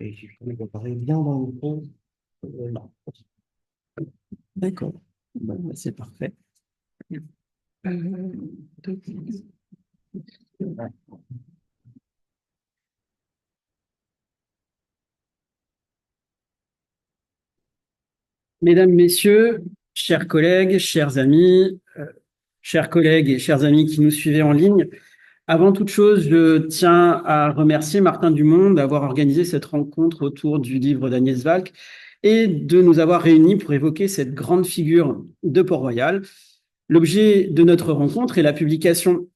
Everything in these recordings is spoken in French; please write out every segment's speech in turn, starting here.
Et je me paraît bien dans le fond. Non. D'accord. Bon, bah, c'est parfait. Euh, donc, Mesdames, Messieurs, chers collègues, chers collègues et chers amis qui nous suivez en ligne, avant toute chose, je tiens à remercier Martin Dumont d'avoir organisé cette rencontre autour du livre d'Agnès Valk et de nous avoir réunis pour évoquer cette grande figure de Port-Royal. L'objet de notre rencontre est la publication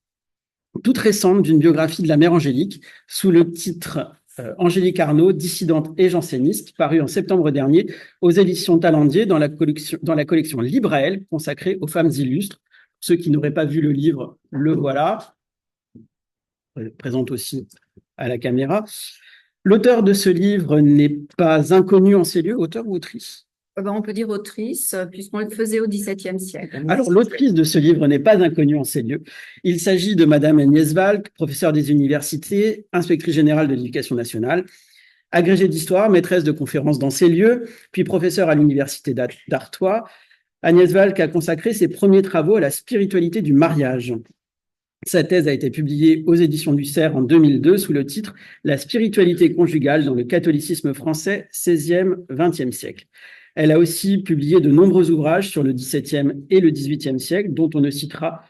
toute récente d'une biographie de la mère Angélique sous le titre Angélique Arnauld, dissidente et janséniste, paru en septembre dernier aux éditions Talendier dans la collection Libre à elle, consacrée aux femmes illustres. Ceux qui n'auraient pas vu le livre, le voilà. Je présente aussi à la caméra. L'auteur de ce livre n'est pas inconnu en ces lieux, auteur ou autrice? On peut dire autrice, puisqu'on le faisait au XVIIe siècle. Alors, l'autrice de ce livre n'est pas inconnue en ces lieux. Il s'agit de Madame Agnès Valk, professeure des universités, inspectrice générale de l'éducation nationale, agrégée d'histoire, maîtresse de conférences dans ces lieux, puis professeure à l'université d'Artois. Agnès Valk a consacré ses premiers travaux à la spiritualité du mariage. Sa thèse a été publiée aux éditions du Cerf en 2002 sous le titre « La spiritualité conjugale dans le catholicisme français, 16e-20e siècle ». Elle a aussi publié de nombreux ouvrages sur le XVIIe et le XVIIIe siècle, dont on ne citera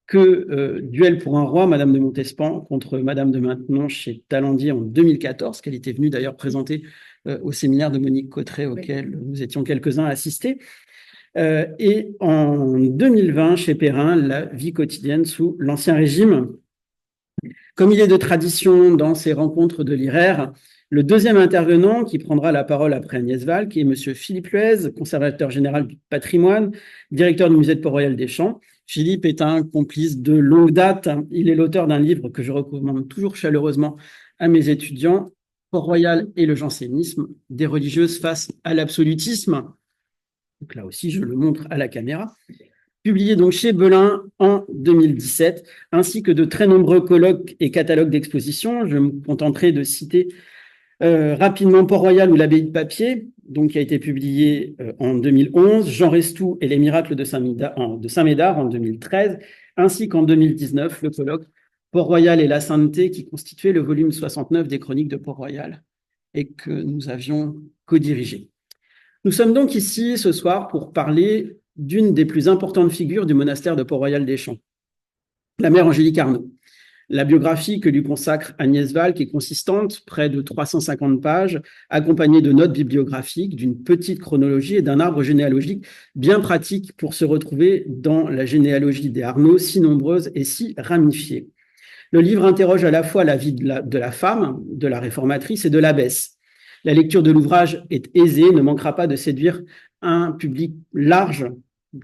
que Duel pour un roi, Madame de Montespan, contre Madame de Maintenon chez Talendier en 2014, qu'elle était venue d'ailleurs présenter au séminaire de Monique Cotteret, auquel nous étions quelques-uns à assister. Et en 2020, chez Perrin, La vie quotidienne sous l'Ancien Régime. Comme il est de tradition dans ces rencontres de l'IRER, le deuxième intervenant qui prendra la parole après Agnès Valk est M. Philippe Luez, conservateur général du patrimoine, directeur du musée de Port-Royal des Champs. Philippe est un complice de longue date. Il est l'auteur d'un livre que je recommande toujours chaleureusement à mes étudiants, Port-Royal et le jansénisme, des religieuses face à l'absolutisme. Donc là aussi, je le montre à la caméra. Publié donc chez Belin en 2017, ainsi que de très nombreux colloques et catalogues d'expositions. Je me contenterai de citer rapidement Port-Royal ou l'abbaye de Papier, donc, qui a été publié en 2011, Jean Restou et les miracles de Saint-Médard en 2013, ainsi qu'en 2019, le colloque Port-Royal et la sainteté, qui constituait le volume 69 des chroniques de Port-Royal et que nous avions co-dirigé. Nous sommes donc ici ce soir pour parler d'une des plus importantes figures du monastère de Port-Royal des Champs, la mère Angélique Arnauld. La biographie que lui consacre Agnès Valk est consistante, près de 350 pages, accompagnée de notes bibliographiques, d'une petite chronologie et d'un arbre généalogique bien pratique pour se retrouver dans la généalogie des Arnauld, si nombreuse et si ramifiée. Le livre interroge à la fois la vie de la femme, de la réformatrice et de l'abbesse. La lecture de l'ouvrage est aisée, ne manquera pas de séduire un public large,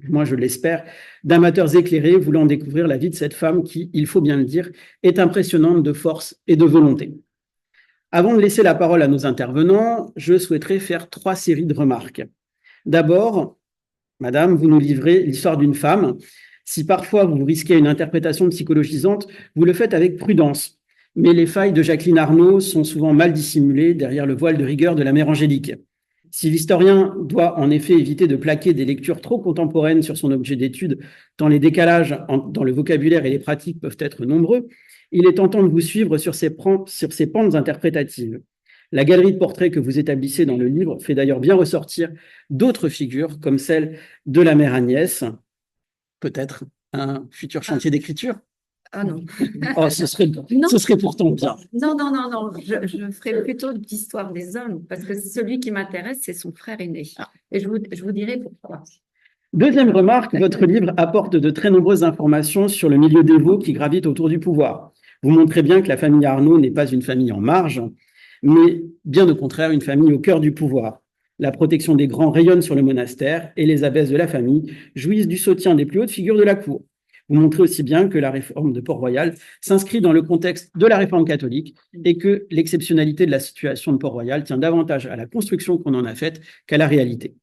moi je l'espère, d'amateurs éclairés voulant découvrir la vie de cette femme qui, il faut bien le dire, est impressionnante de force et de volonté. Avant de laisser la parole à nos intervenants, je souhaiterais faire 3 séries de remarques. D'abord, Madame, vous nous livrez l'histoire d'une femme. Si parfois vous risquez une interprétation psychologisante, vous le faites avec prudence. Mais les failles de Jacqueline Arnauld sont souvent mal dissimulées derrière le voile de rigueur de la mère Angélique. Si l'historien doit en effet éviter de plaquer des lectures trop contemporaines sur son objet d'étude, tant les décalages dans le vocabulaire et les pratiques peuvent être nombreux, il est tentant de vous suivre sur ces pentes interprétatives. La galerie de portraits que vous établissez dans le livre fait d'ailleurs bien ressortir d'autres figures, comme celle de la mère Agnès, peut-être un futur chantier d'écriture. Ah non. Oh, ce serait pourtant bien. Non. Je ferai plutôt l'histoire des hommes, parce que celui qui m'intéresse, c'est son frère aîné. Et je vous dirai pourquoi. Deuxième remarque, votre livre apporte de très nombreuses informations sur le milieu dévot qui gravite autour du pouvoir. Vous montrez bien que la famille Arnauld n'est pas une famille en marge, mais bien au contraire une famille au cœur du pouvoir. La protection des grands rayonne sur le monastère et les abbesses de la famille jouissent du soutien des plus hautes figures de la cour. Vous montrez aussi bien que la réforme de Port-Royal s'inscrit dans le contexte de la réforme catholique et que l'exceptionnalité de la situation de Port-Royal tient davantage à la construction qu'on en a faite qu'à la réalité.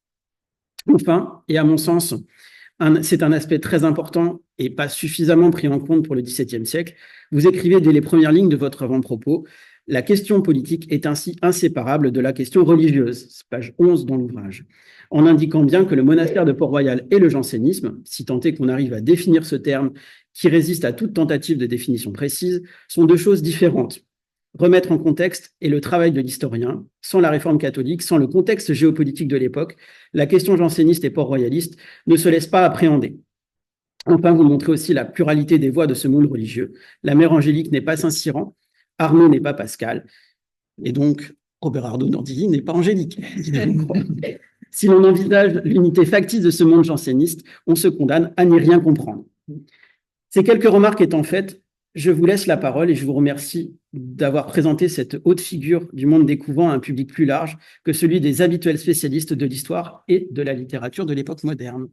Enfin, et à mon sens, c'est un aspect très important et pas suffisamment pris en compte pour le XVIIe siècle, vous écrivez dès les premières lignes de votre avant-propos La question politique est ainsi inséparable de la question religieuse, page 11 dans l'ouvrage, en indiquant bien que le monastère de Port-Royal et le jansénisme, si tant est qu'on arrive à définir ce terme qui résiste à toute tentative de définition précise, sont deux choses différentes. Remettre en contexte est le travail de l'historien. Sans la réforme catholique, sans le contexte géopolitique de l'époque, la question janséniste et port-royaliste ne se laisse pas appréhender. Enfin, vous montrez aussi la pluralité des voix de ce monde religieux. La mère Angélique n'est pas Saint-Cyran, Arnaud n'est pas Pascal, et donc Robert Arnaud d'Andilly n'est pas Angélique. Si l'on envisage l'unité factice de ce monde janséniste, on se condamne à n'y rien comprendre. Ces quelques remarques étant faites, je vous laisse la parole et je vous remercie d'avoir présenté cette haute figure du monde des couvents à un public plus large que celui des habituels spécialistes de l'histoire et de la littérature de l'époque moderne.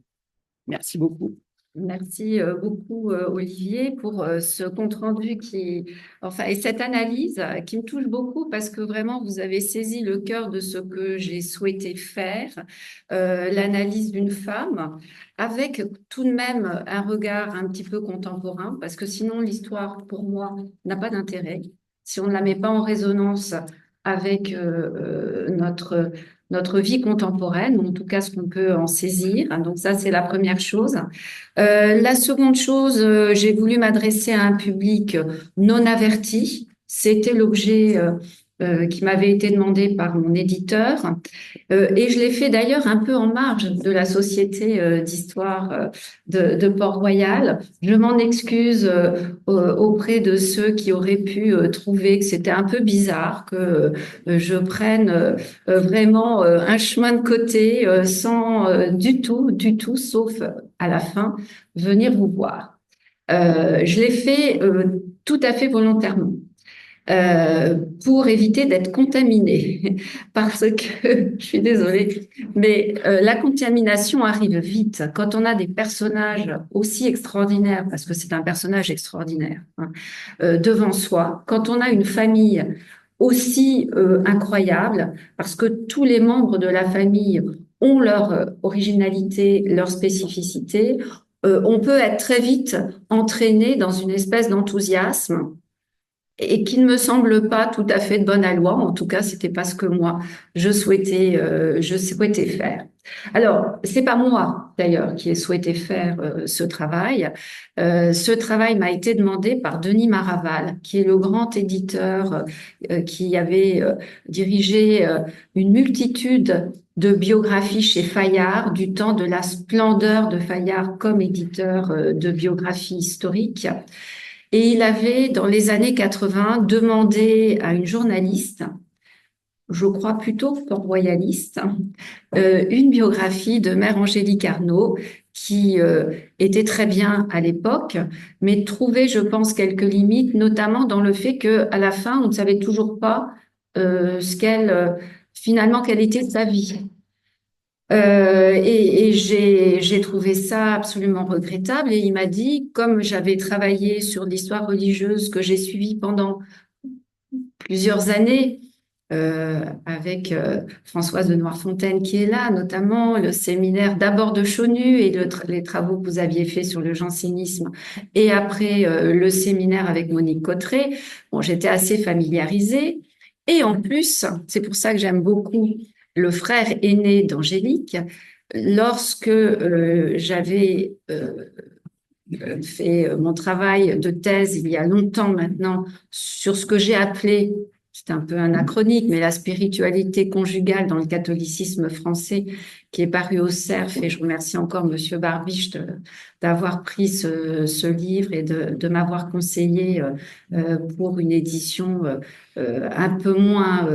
Merci beaucoup. Merci beaucoup, Olivier, pour ce compte-rendu et cette analyse qui me touche beaucoup parce que vraiment, vous avez saisi le cœur de ce que j'ai souhaité faire, l'analyse d'une femme, avec tout de même un regard un petit peu contemporain, parce que sinon, l'histoire, pour moi, n'a pas d'intérêt. Si on ne la met pas en résonance avec notre vie contemporaine, ou en tout cas ce qu'on peut en saisir. Donc ça, c'est la première chose. La seconde chose, j'ai voulu m'adresser à un public non averti. C'était l'objet qui m'avait été demandé par mon éditeur. Et je l'ai fait d'ailleurs un peu en marge de la société d'histoire de Port-Royal. Je m'en excuse auprès de ceux qui auraient pu trouver que c'était un peu bizarre que je prenne vraiment un chemin de côté sans du tout, sauf à la fin, venir vous voir. Je l'ai fait tout à fait volontairement. Pour éviter d'être contaminée, parce que, je suis désolée, mais la contamination arrive vite quand on a des personnages aussi extraordinaires, parce que c'est un personnage extraordinaire, devant soi, quand on a une famille aussi incroyable, parce que tous les membres de la famille ont leur originalité, leur spécificité, on peut être très vite entraîné dans une espèce d'enthousiasme et qui ne me semble pas tout à fait de bonne aloi. En tout cas, c'était pas ce que moi je souhaitais faire. Alors, c'est pas moi d'ailleurs qui ai souhaité faire ce travail. Ce travail m'a été demandé par Denis Maraval, qui est le grand éditeur qui avait dirigé une multitude de biographies chez Fayard, du temps de la splendeur de Fayard comme éditeur de biographies historiques. Et il avait, dans les années 80, demandé à une journaliste, je crois plutôt port-royaliste, une biographie de Mère Angélique Arnaud qui était très bien à l'époque, mais trouvait, je pense, quelques limites, notamment dans le fait qu'à la fin, on ne savait toujours pas finalement, quelle était sa vie. Et j'ai trouvé ça absolument regrettable. Et il m'a dit, comme j'avais travaillé sur l'histoire religieuse que j'ai suivie pendant plusieurs années, avec Françoise de Noirefontaine qui est là, notamment le séminaire d'abord de Chonu et les travaux que vous aviez faits sur le jansénisme, et après le séminaire avec Monique Cotterêts. Bon, j'étais assez familiarisée. Et en plus, c'est pour ça que j'aime beaucoup le frère aîné d'Angélique. Lorsque j'avais fait mon travail de thèse il y a longtemps maintenant sur ce que j'ai appelé, c'est un peu anachronique, mais la spiritualité conjugale dans le catholicisme français, qui est paru au Cerf, et je remercie encore Monsieur Barbiche d'avoir pris ce livre et de m'avoir conseillé pour une édition un peu moins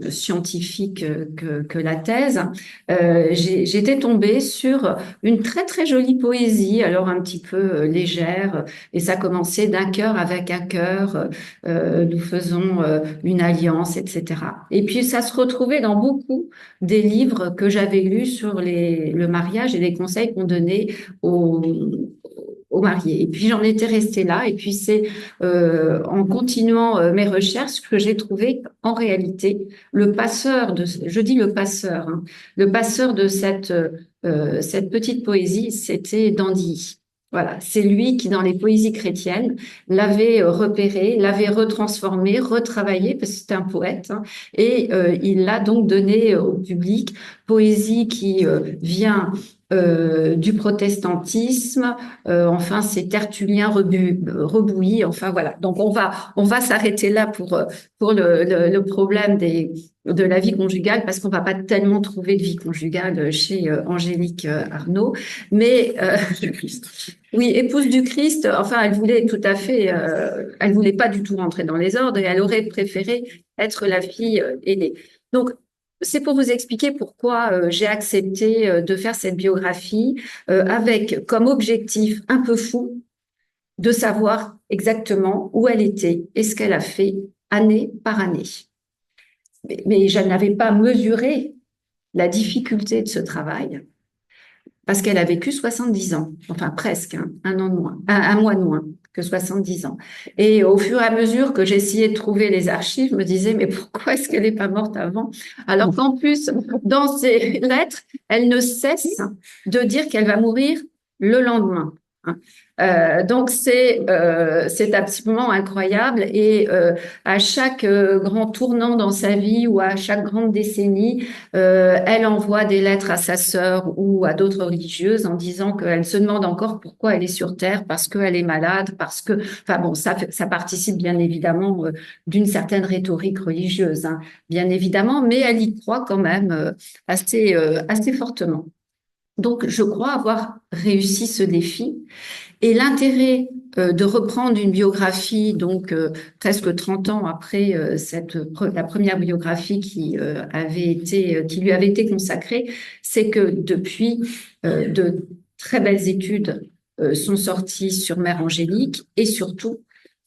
scientifique que la thèse. J'étais tombée sur une très très jolie poésie, alors un petit peu légère, et ça commençait d'un cœur avec un cœur, nous faisons une alliance, etc. Et puis ça se retrouvait dans beaucoup des livres que j'avais lus sur le mariage et les conseils qu'on donnait aux mariés. Et puis j'en étais restée là. Et puis c'est en continuant mes recherches que j'ai trouvé en réalité le passeur je dis le passeur, hein, le passeur de cette petite poésie, c'était d'Andilly. Voilà, c'est lui qui, dans les poésies chrétiennes, l'avait repéré, l'avait retransformé, retravaillé, parce que c'est un poète, hein, et il l'a donc donné au public. Poésie qui vient du protestantisme, enfin c'est Tertullien Rebouilly, enfin voilà. Donc on va s'arrêter là pour le problème de la vie conjugale, parce qu'on va pas tellement trouver de vie conjugale chez Angélique Arnaud, mais Du Christ. oui, épouse du Christ, enfin, elle voulait tout à fait, elle voulait pas du tout rentrer dans les ordres et elle aurait préféré être la fille aînée. Donc, c'est pour vous expliquer pourquoi j'ai accepté de faire cette biographie avec comme objectif un peu fou de savoir exactement où elle était et ce qu'elle a fait année par année. Mais je n'avais pas mesuré la difficulté de ce travail parce qu'elle a vécu 70 ans, enfin presque, hein, un an de moins, un mois de moins que 70 ans. Et au fur et à mesure que j'essayais de trouver les archives, je me disais, mais pourquoi est-ce qu'elle n'est pas morte avant? Alors qu'en plus, dans ses lettres, elle ne cesse de dire qu'elle va mourir le lendemain. Hein. Donc c'est absolument incroyable et à chaque grand tournant dans sa vie ou à chaque grande décennie, elle envoie des lettres à sa sœur ou à d'autres religieuses en disant qu'elle se demande encore pourquoi elle est sur Terre, parce qu'elle est malade, parce que, enfin bon, ça participe bien évidemment d'une certaine rhétorique religieuse, hein, bien évidemment, mais elle y croit quand même assez fortement. Donc, je crois avoir réussi ce défi. Et l'intérêt de reprendre une biographie, donc presque 30 ans après la première biographie qui lui avait été consacrée, c'est que depuis, de très belles études sont sorties sur Mère Angélique et surtout,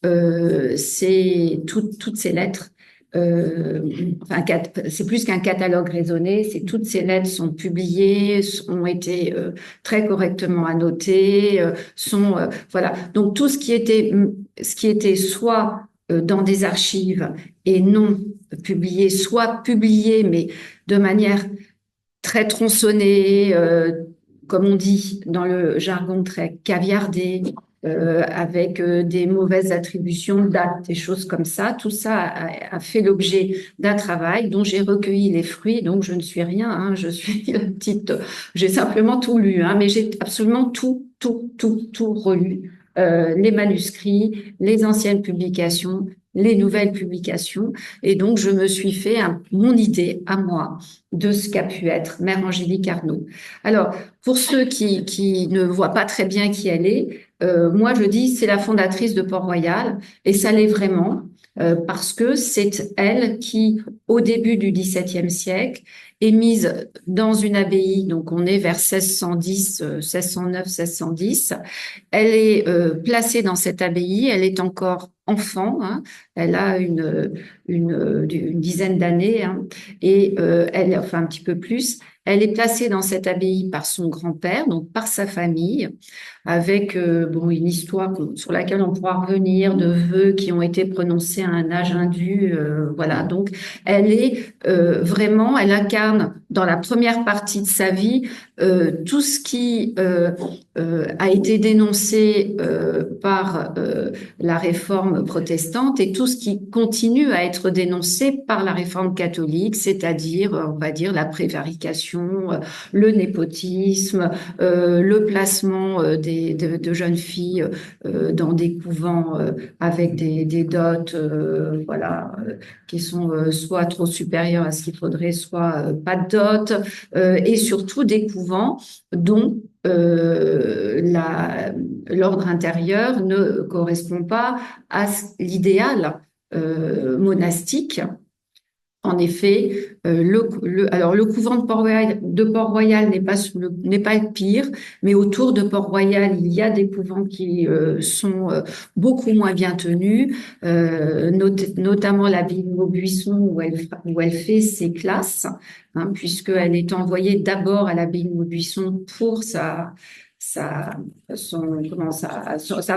c'est toutes ces lettres. Enfin, c'est plus qu'un catalogue raisonné, c'est toutes ces lettres sont publiées, ont été très correctement annotées, voilà. Donc tout ce qui était soit dans des archives et non publié, soit publié mais de manière très tronçonnée, comme on dit dans le jargon, très caviardé, avec des mauvaises attributions de dates, des choses comme ça. Tout ça a fait l'objet d'un travail dont j'ai recueilli les fruits. Donc je ne suis rien, hein, je suis une petite. J'ai simplement tout lu, hein, mais j'ai absolument tout relu. Les manuscrits, les anciennes publications, les nouvelles publications. Et donc, je me suis fait mon idée à moi de ce qu'a pu être Mère Angélique Arnaud. Alors, pour ceux qui ne voient pas très bien qui elle est, moi, je dis c'est la fondatrice de Port-Royal et ça l'est vraiment parce que c'est elle qui, au début du XVIIe siècle, est mise dans une abbaye, donc on est vers 1610, 1609, 1610. Elle est placée dans cette abbaye, elle est encore enfant, hein, elle a une dizaine d'années, hein, et enfin un petit peu plus. Elle est placée dans cette abbaye par son grand-père, donc par sa famille, avec une histoire sur laquelle on pourra revenir, de vœux qui ont été prononcés à un âge indu. Voilà, donc elle incarne dans la première partie de sa vie tout ce qui a été dénoncé par la réforme protestante et tout ce qui continue à être dénoncé par la réforme catholique, c'est-à-dire, on va dire, la prévarication, le népotisme, le placement de jeunes filles dans des couvents avec des dots, voilà, qui sont soit trop supérieures à ce qu'il faudrait, soit pas de dot, et surtout des couvents dont l'ordre intérieur ne correspond pas à l'idéal monastique. En effet, alors le couvent de Port-Royal n'est pas le pire, mais autour de Port-Royal, il y a des couvents qui sont beaucoup moins bien tenus, notamment l'abbaye de Maubuisson où elle fait ses classes, hein, puisqu'elle est envoyée d'abord à l'abbaye de Maubuisson pour sa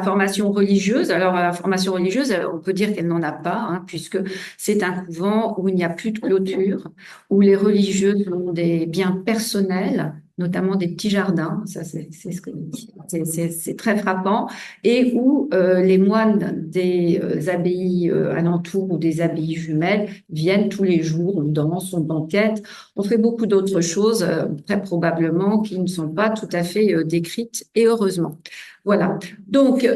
formation religieuse. Alors, la formation religieuse, on peut dire qu'elle n'en a pas, hein, puisque c'est un couvent où il n'y a plus de clôture, où les religieuses ont des biens personnels notamment des petits jardins, ça c'est très frappant, et où les moines des abbayes alentours ou des abbayes jumelles viennent tous les jours, on danse, on banquette, on fait beaucoup d'autres choses, très probablement qui ne sont pas tout à fait décrites, et heureusement. Voilà. Donc,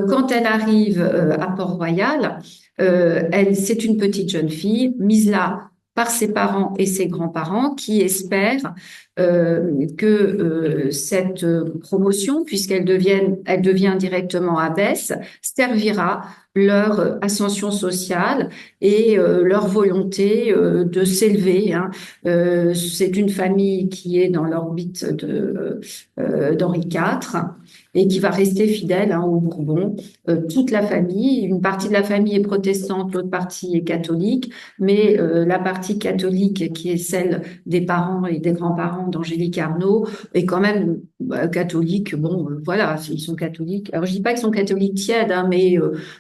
quand elle arrive à Port-Royal, c'est une petite jeune fille mise là par ses parents et ses grands-parents qui espèrent que cette promotion, elle devient directement abbesse, servira leur ascension sociale et leur volonté de s'élever, hein. C'est une famille qui est dans l'orbite d'Henri IV et qui va rester fidèle, hein, aux Bourbons. Toute la famille, une partie de la famille est protestante, l'autre partie est catholique, mais la partie catholique, qui est celle des parents et des grands-parents d'Angélique Arnauld, est quand même catholique. Bon, voilà, ils sont catholiques. Alors, je dis pas qu'ils sont catholiques tièdes, hein, mais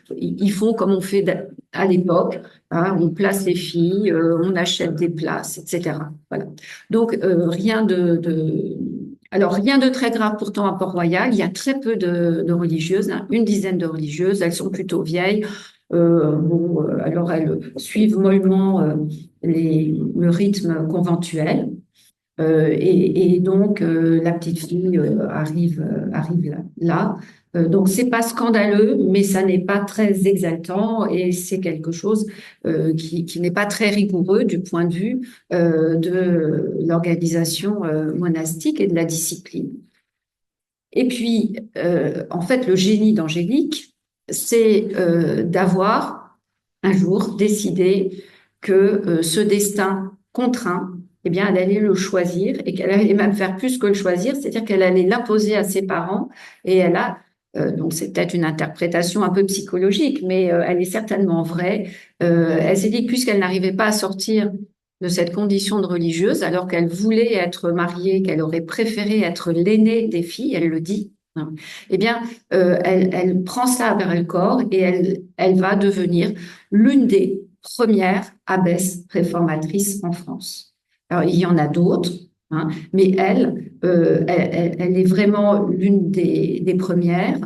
ils font comme on fait à l'époque, hein, on place les filles, on achète des places, etc. Voilà. Donc, rien de très grave pourtant à Port-Royal. Il y a très peu de religieuses, hein, une dizaine de religieuses. Elles sont plutôt vieilles. Alors elles suivent mollement le rythme conventuel. Et donc la petite fille arrive là. Donc c'est pas scandaleux, mais ça n'est pas très exaltant et c'est quelque chose qui n'est pas très rigoureux du point de vue de l'organisation monastique et de la discipline. Et puis en fait le génie d'Angélique, c'est d'avoir un jour décidé que ce destin contraint, eh bien, elle allait le choisir et qu'elle allait même faire plus que le choisir, c'est-à-dire qu'elle allait l'imposer à ses parents et elle a, donc c'est peut-être une interprétation un peu psychologique, mais elle est certainement vraie. Elle s'est dit que puisqu'elle n'arrivait pas à sortir de cette condition de religieuse, alors qu'elle voulait être mariée, qu'elle aurait préféré être l'aînée des filles, elle le dit, hein, eh bien, elle prend ça vers le corps et elle va devenir l'une des premières abbesses réformatrices en France. Alors, il y en a d'autres, hein, mais elle est vraiment l'une des premières,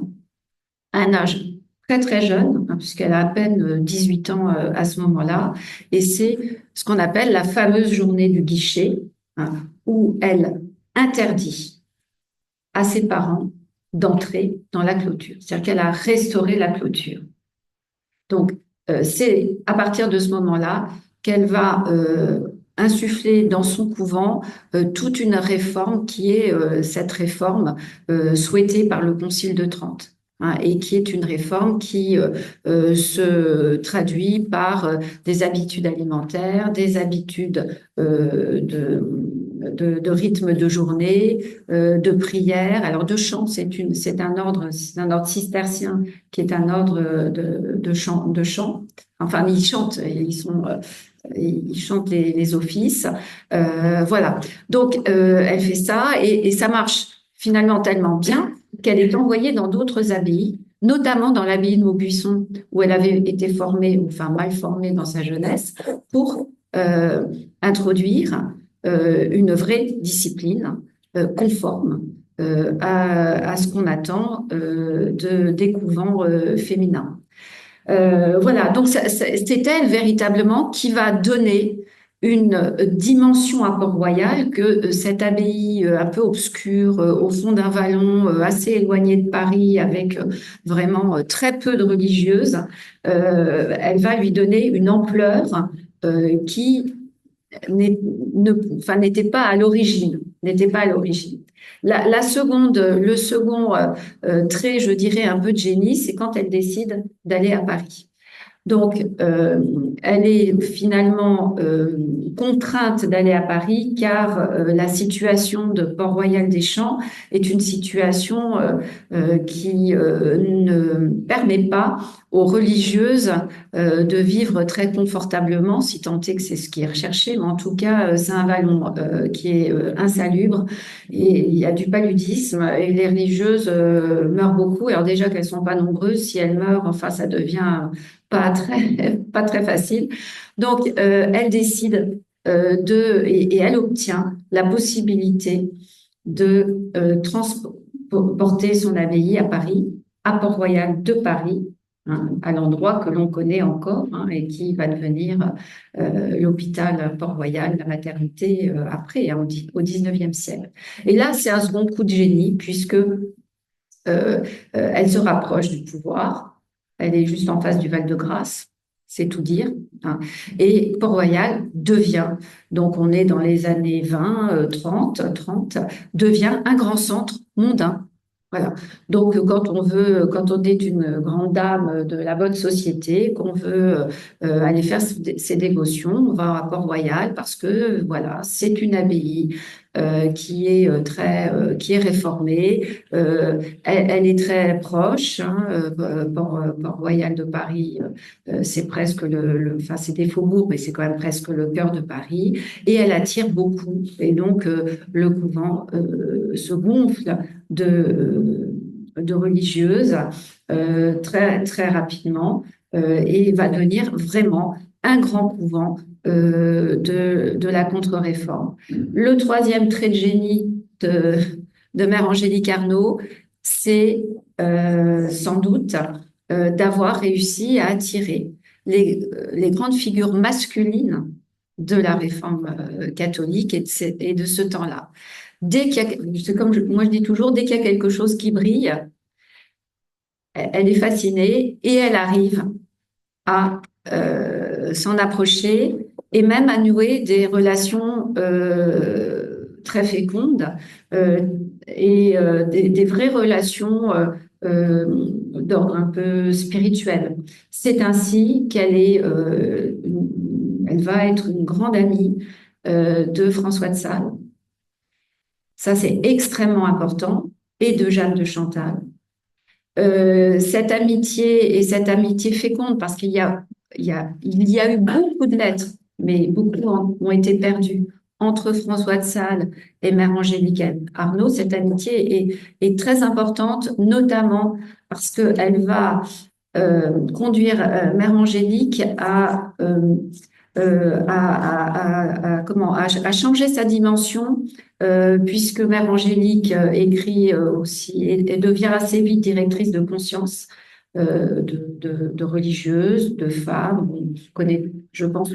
à un âge très très jeune, hein, puisqu'elle a à peine 18 ans à ce moment-là, et c'est ce qu'on appelle la fameuse journée du guichet, hein, où elle interdit à ses parents d'entrer dans la clôture. C'est-à-dire qu'elle a restauré la clôture. Donc, c'est à partir de ce moment-là qu'elle va insuffler dans son couvent toute une réforme qui est cette réforme souhaitée par le Concile de Trente, hein, et qui est une réforme qui se traduit par des habitudes alimentaires, des habitudes de rythme de journée, de prière, alors de chant, c'est un ordre cistercien qui est un ordre de chant. Enfin, ils chantent, ils chantent les offices. Voilà. Donc, elle fait ça et ça marche finalement tellement bien qu'elle est envoyée dans d'autres abbayes, notamment dans l'abbaye de Maubuisson, où elle avait été formée, enfin mal formée dans sa jeunesse, pour introduire une vraie discipline conforme à ce qu'on attend des couvents féminins. Voilà, donc c'est elle véritablement qui va donner une dimension à Port-Royal que cette abbaye un peu obscure au fond d'un vallon assez éloigné de Paris avec vraiment très peu de religieuses, elle va lui donner une ampleur qui n'était pas à l'origine, le second trait, je dirais, un peu de génie, c'est quand elle décide d'aller à Paris. Donc, elle est finalement contrainte d'aller à Paris car la situation de Port-Royal des Champs est une situation qui ne permet pas aux religieuses de vivre très confortablement, si tant est que c'est ce qui est recherché, mais en tout cas, c'est un vallon qui est insalubre et il y a du paludisme et les religieuses meurent beaucoup. Alors déjà qu'elles sont pas nombreuses, si elles meurent, enfin, ça devient pas très facile. Donc, elle décide et elle obtient la possibilité de transporter son abbaye à Paris, à Port-Royal de Paris, hein, à l'endroit que l'on connaît encore, hein, et qui va devenir l'hôpital Port-Royal, la maternité après, hein, au XIXe siècle. Et là, c'est un second coup de génie, puisque elle se rapproche du pouvoir. Elle est juste en face du Val-de-Grâce, c'est tout dire, hein. Et Port-Royal devient, donc on est dans les années 20, 30, devient un grand centre mondain. Voilà. Donc, quand on est une grande dame de la bonne société, qu'on veut aller faire ses dévotions, on va à Port-Royal parce que, voilà, c'est une abbaye qui est qui est réformée. Elle est très proche, hein, Port-Royal de Paris, c'est presque enfin, c'est des faubourgs, mais c'est quand même presque le cœur de Paris, et elle attire beaucoup. Et donc, le couvent se gonfle de religieuses très, très rapidement et va devenir vraiment un grand couvent de la contre-réforme. Le troisième trait de génie de Mère Angélique Arnauld, c'est sans doute d'avoir réussi à attirer les grandes figures masculines de la réforme catholique et de ce temps-là. Dès qu'il y a, c'est comme moi je dis toujours, dès qu'il y a quelque chose qui brille, elle est fascinée et elle arrive à s'en approcher et même à nouer des relations très fécondes et des vraies relations d'ordre un peu spirituel. C'est ainsi elle va être une grande amie de François de Sales. Ça, c'est extrêmement important, et de Jeanne de Chantal. Cette amitié féconde, parce il y a eu beaucoup de lettres, mais beaucoup ont été perdues entre François de Sales et Mère Angélique Arnauld. Cette amitié est très importante, notamment parce qu'elle va conduire Mère Angélique à changer sa dimension, puisque Mère Angélique écrit aussi et devient assez vite directrice de conscience de religieuses, de femmes. On connaît, je pense,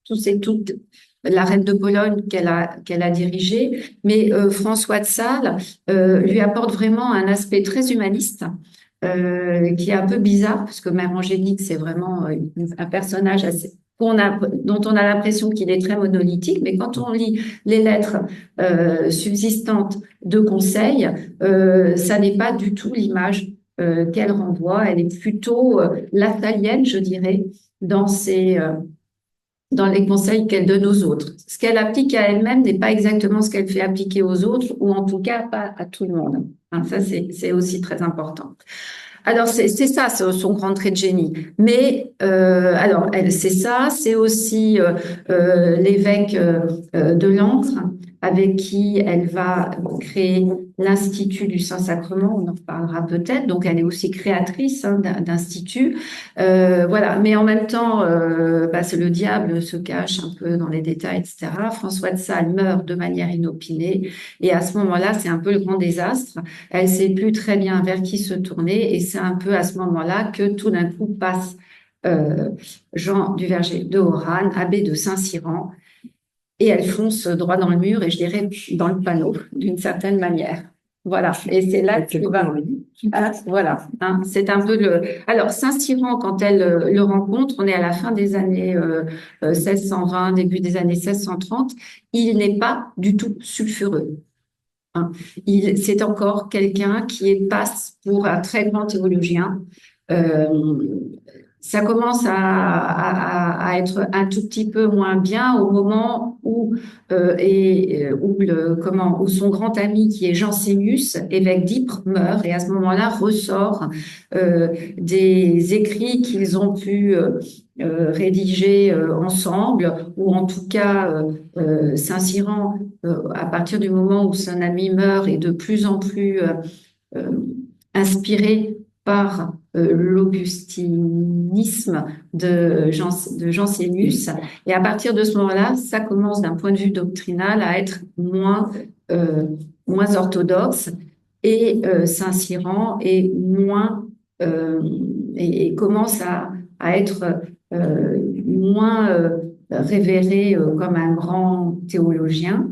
tous et toutes la reine de Pologne qu'elle a dirigée, mais François de Sales lui apporte vraiment un aspect très humaniste. Qui est un peu bizarre, parce que Mère Angélique, c'est vraiment un personnage dont on a l'impression qu'il est très monolithique, mais quand on lit les lettres subsistantes de Conseil, ça n'est pas du tout l'image qu'elle renvoie. Elle est plutôt lassallienne, je dirais, dans les conseils qu'elle donne aux autres. Ce qu'elle applique à elle-même n'est pas exactement ce qu'elle fait appliquer aux autres, ou en tout cas pas à tout le monde. Hein, ça, c'est aussi très important. Alors, c'est ça, c'est son grand trait de génie. Mais, alors, c'est ça, c'est aussi l'évêque de Lancre, avec qui elle va créer l'Institut du Saint-Sacrement, on en reparlera peut-être. Donc, elle est aussi créatrice d'instituts. Voilà. Mais en même temps, c'est le diable se cache un peu dans les détails, etc. François de Sales meurt de manière inopinée. Et à ce moment-là, c'est un peu le grand désastre. Elle sait plus très bien vers qui se tourner. Et c'est un peu à ce moment-là que tout d'un coup passe Jean du Verger de Oran, abbé de Saint-Cyran. Et elle fonce droit dans le mur, et je dirais dans le panneau, d'une certaine manière. Voilà. Et c'est là que va. Voilà. Hein, c'est un peu Alors, Saint-Cyran, quand elle le rencontre, on est à la fin des années 1620, début des années 1630. Il n'est pas du tout sulfureux. Hein. C'est encore quelqu'un qui passe pour un très grand théologien. Ça commence à être un tout petit peu moins bien au moment où son grand ami, qui est Jansénius, évêque d'Ypres, meurt, et à ce moment-là ressort des écrits qu'ils ont pu rédiger ensemble, ou en tout cas Saint-Cyran, à partir du moment où son ami meurt, est de plus en plus inspiré par l'augustinisme de Jansénius. Et à partir de ce moment-là, ça commence d'un point de vue doctrinal à être moins moins orthodoxe, et Saint-Cyran est moins et commence à être moins révéré comme un grand théologien,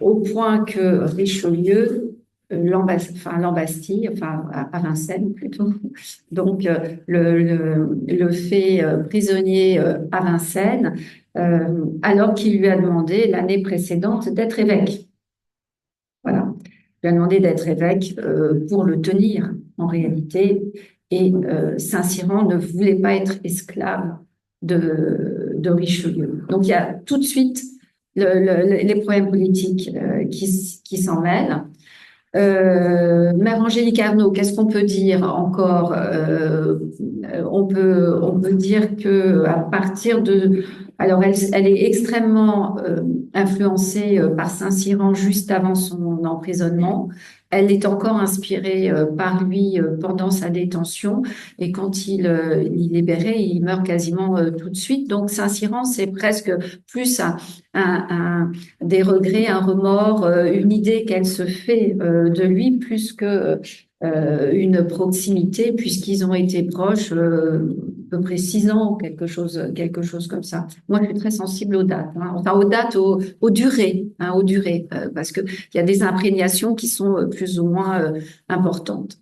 au point que Richelieu, l'Embastille, enfin à Vincennes plutôt, donc le fait prisonnier à Vincennes, alors qu'il lui a demandé l'année précédente d'être évêque. Voilà. Il lui a demandé d'être évêque pour le tenir en réalité, et Saint-Cyran ne voulait pas être esclave de Richelieu. Donc il y a tout de suite les problèmes politiques qui s'en mêlent. Mère Angélique Arnauld, qu'est-ce qu'on peut dire encore? On peut dire que à partir de, alors elle est extrêmement influencée par Saint-Cyran juste avant son emprisonnement. Elle est encore inspirée par lui pendant sa détention, et quand il est libéré, il meurt quasiment tout de suite. Donc Saint-Cyran, c'est presque plus des regrets, un remords, une idée qu'elle se fait de lui, plus que une proximité, puisqu'ils ont été proches à peu près 6 ans, quelque chose comme ça. Moi, je suis très sensible aux dates, hein. Enfin aux dates, aux durées, hein, aux durées, parce que il y a des imprégnations qui sont plus ou moins importantes.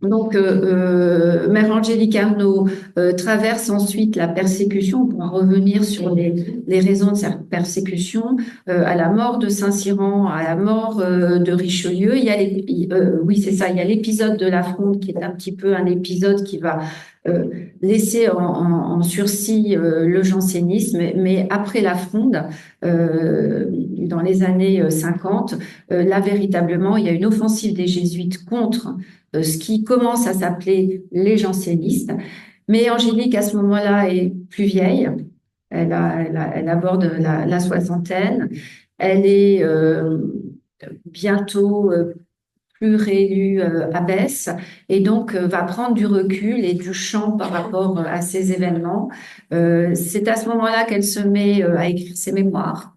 Donc, Mère Angélique Arnauld traverse ensuite la persécution. On pourra revenir sur les raisons de cette persécution, à la mort de Saint-Cyran, à la mort de Richelieu. Il y a oui, c'est ça, il y a l'épisode de la Fronde qui est un petit peu un épisode qui va laisser en sursis le jansénisme, mais après la Fronde, dans les années 50, là véritablement, il y a une offensive des jésuites contre ce qui commence à s'appeler les jansénistes. Mais Angélique, à ce moment-là, est plus vieille. Elle aborde la soixantaine. Elle est bientôt plus réélue abbesse, et donc va prendre du recul et du champ par rapport à ces événements. C'est à ce moment-là qu'elle se met à écrire ses mémoires.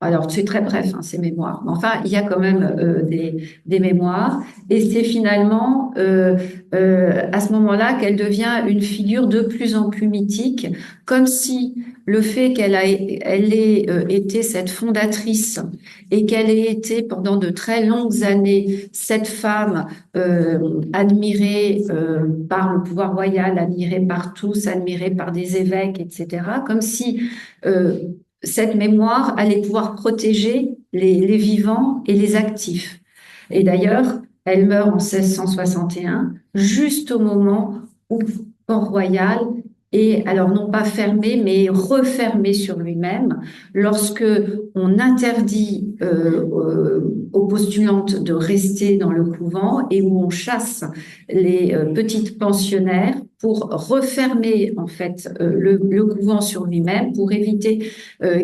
Alors, c'est très bref, hein, ces mémoires. Mais enfin, il y a quand même des mémoires. Et c'est finalement à ce moment-là qu'elle devient une figure de plus en plus mythique, comme si le fait qu'elle ait été cette fondatrice et qu'elle ait été pendant de très longues années cette femme admirée par le pouvoir royal, admirée par tous, admirée par des évêques, etc., comme si cette mémoire allait pouvoir protéger les vivants et les actifs. Et d'ailleurs, elle meurt en 1661, juste au moment où Port-Royal est, alors non pas fermé, mais refermé sur lui-même, lorsque on interdit aux postulantes de rester dans le couvent, et où on chasse les petites pensionnaires pour refermer en fait le couvent sur lui-même, pour éviter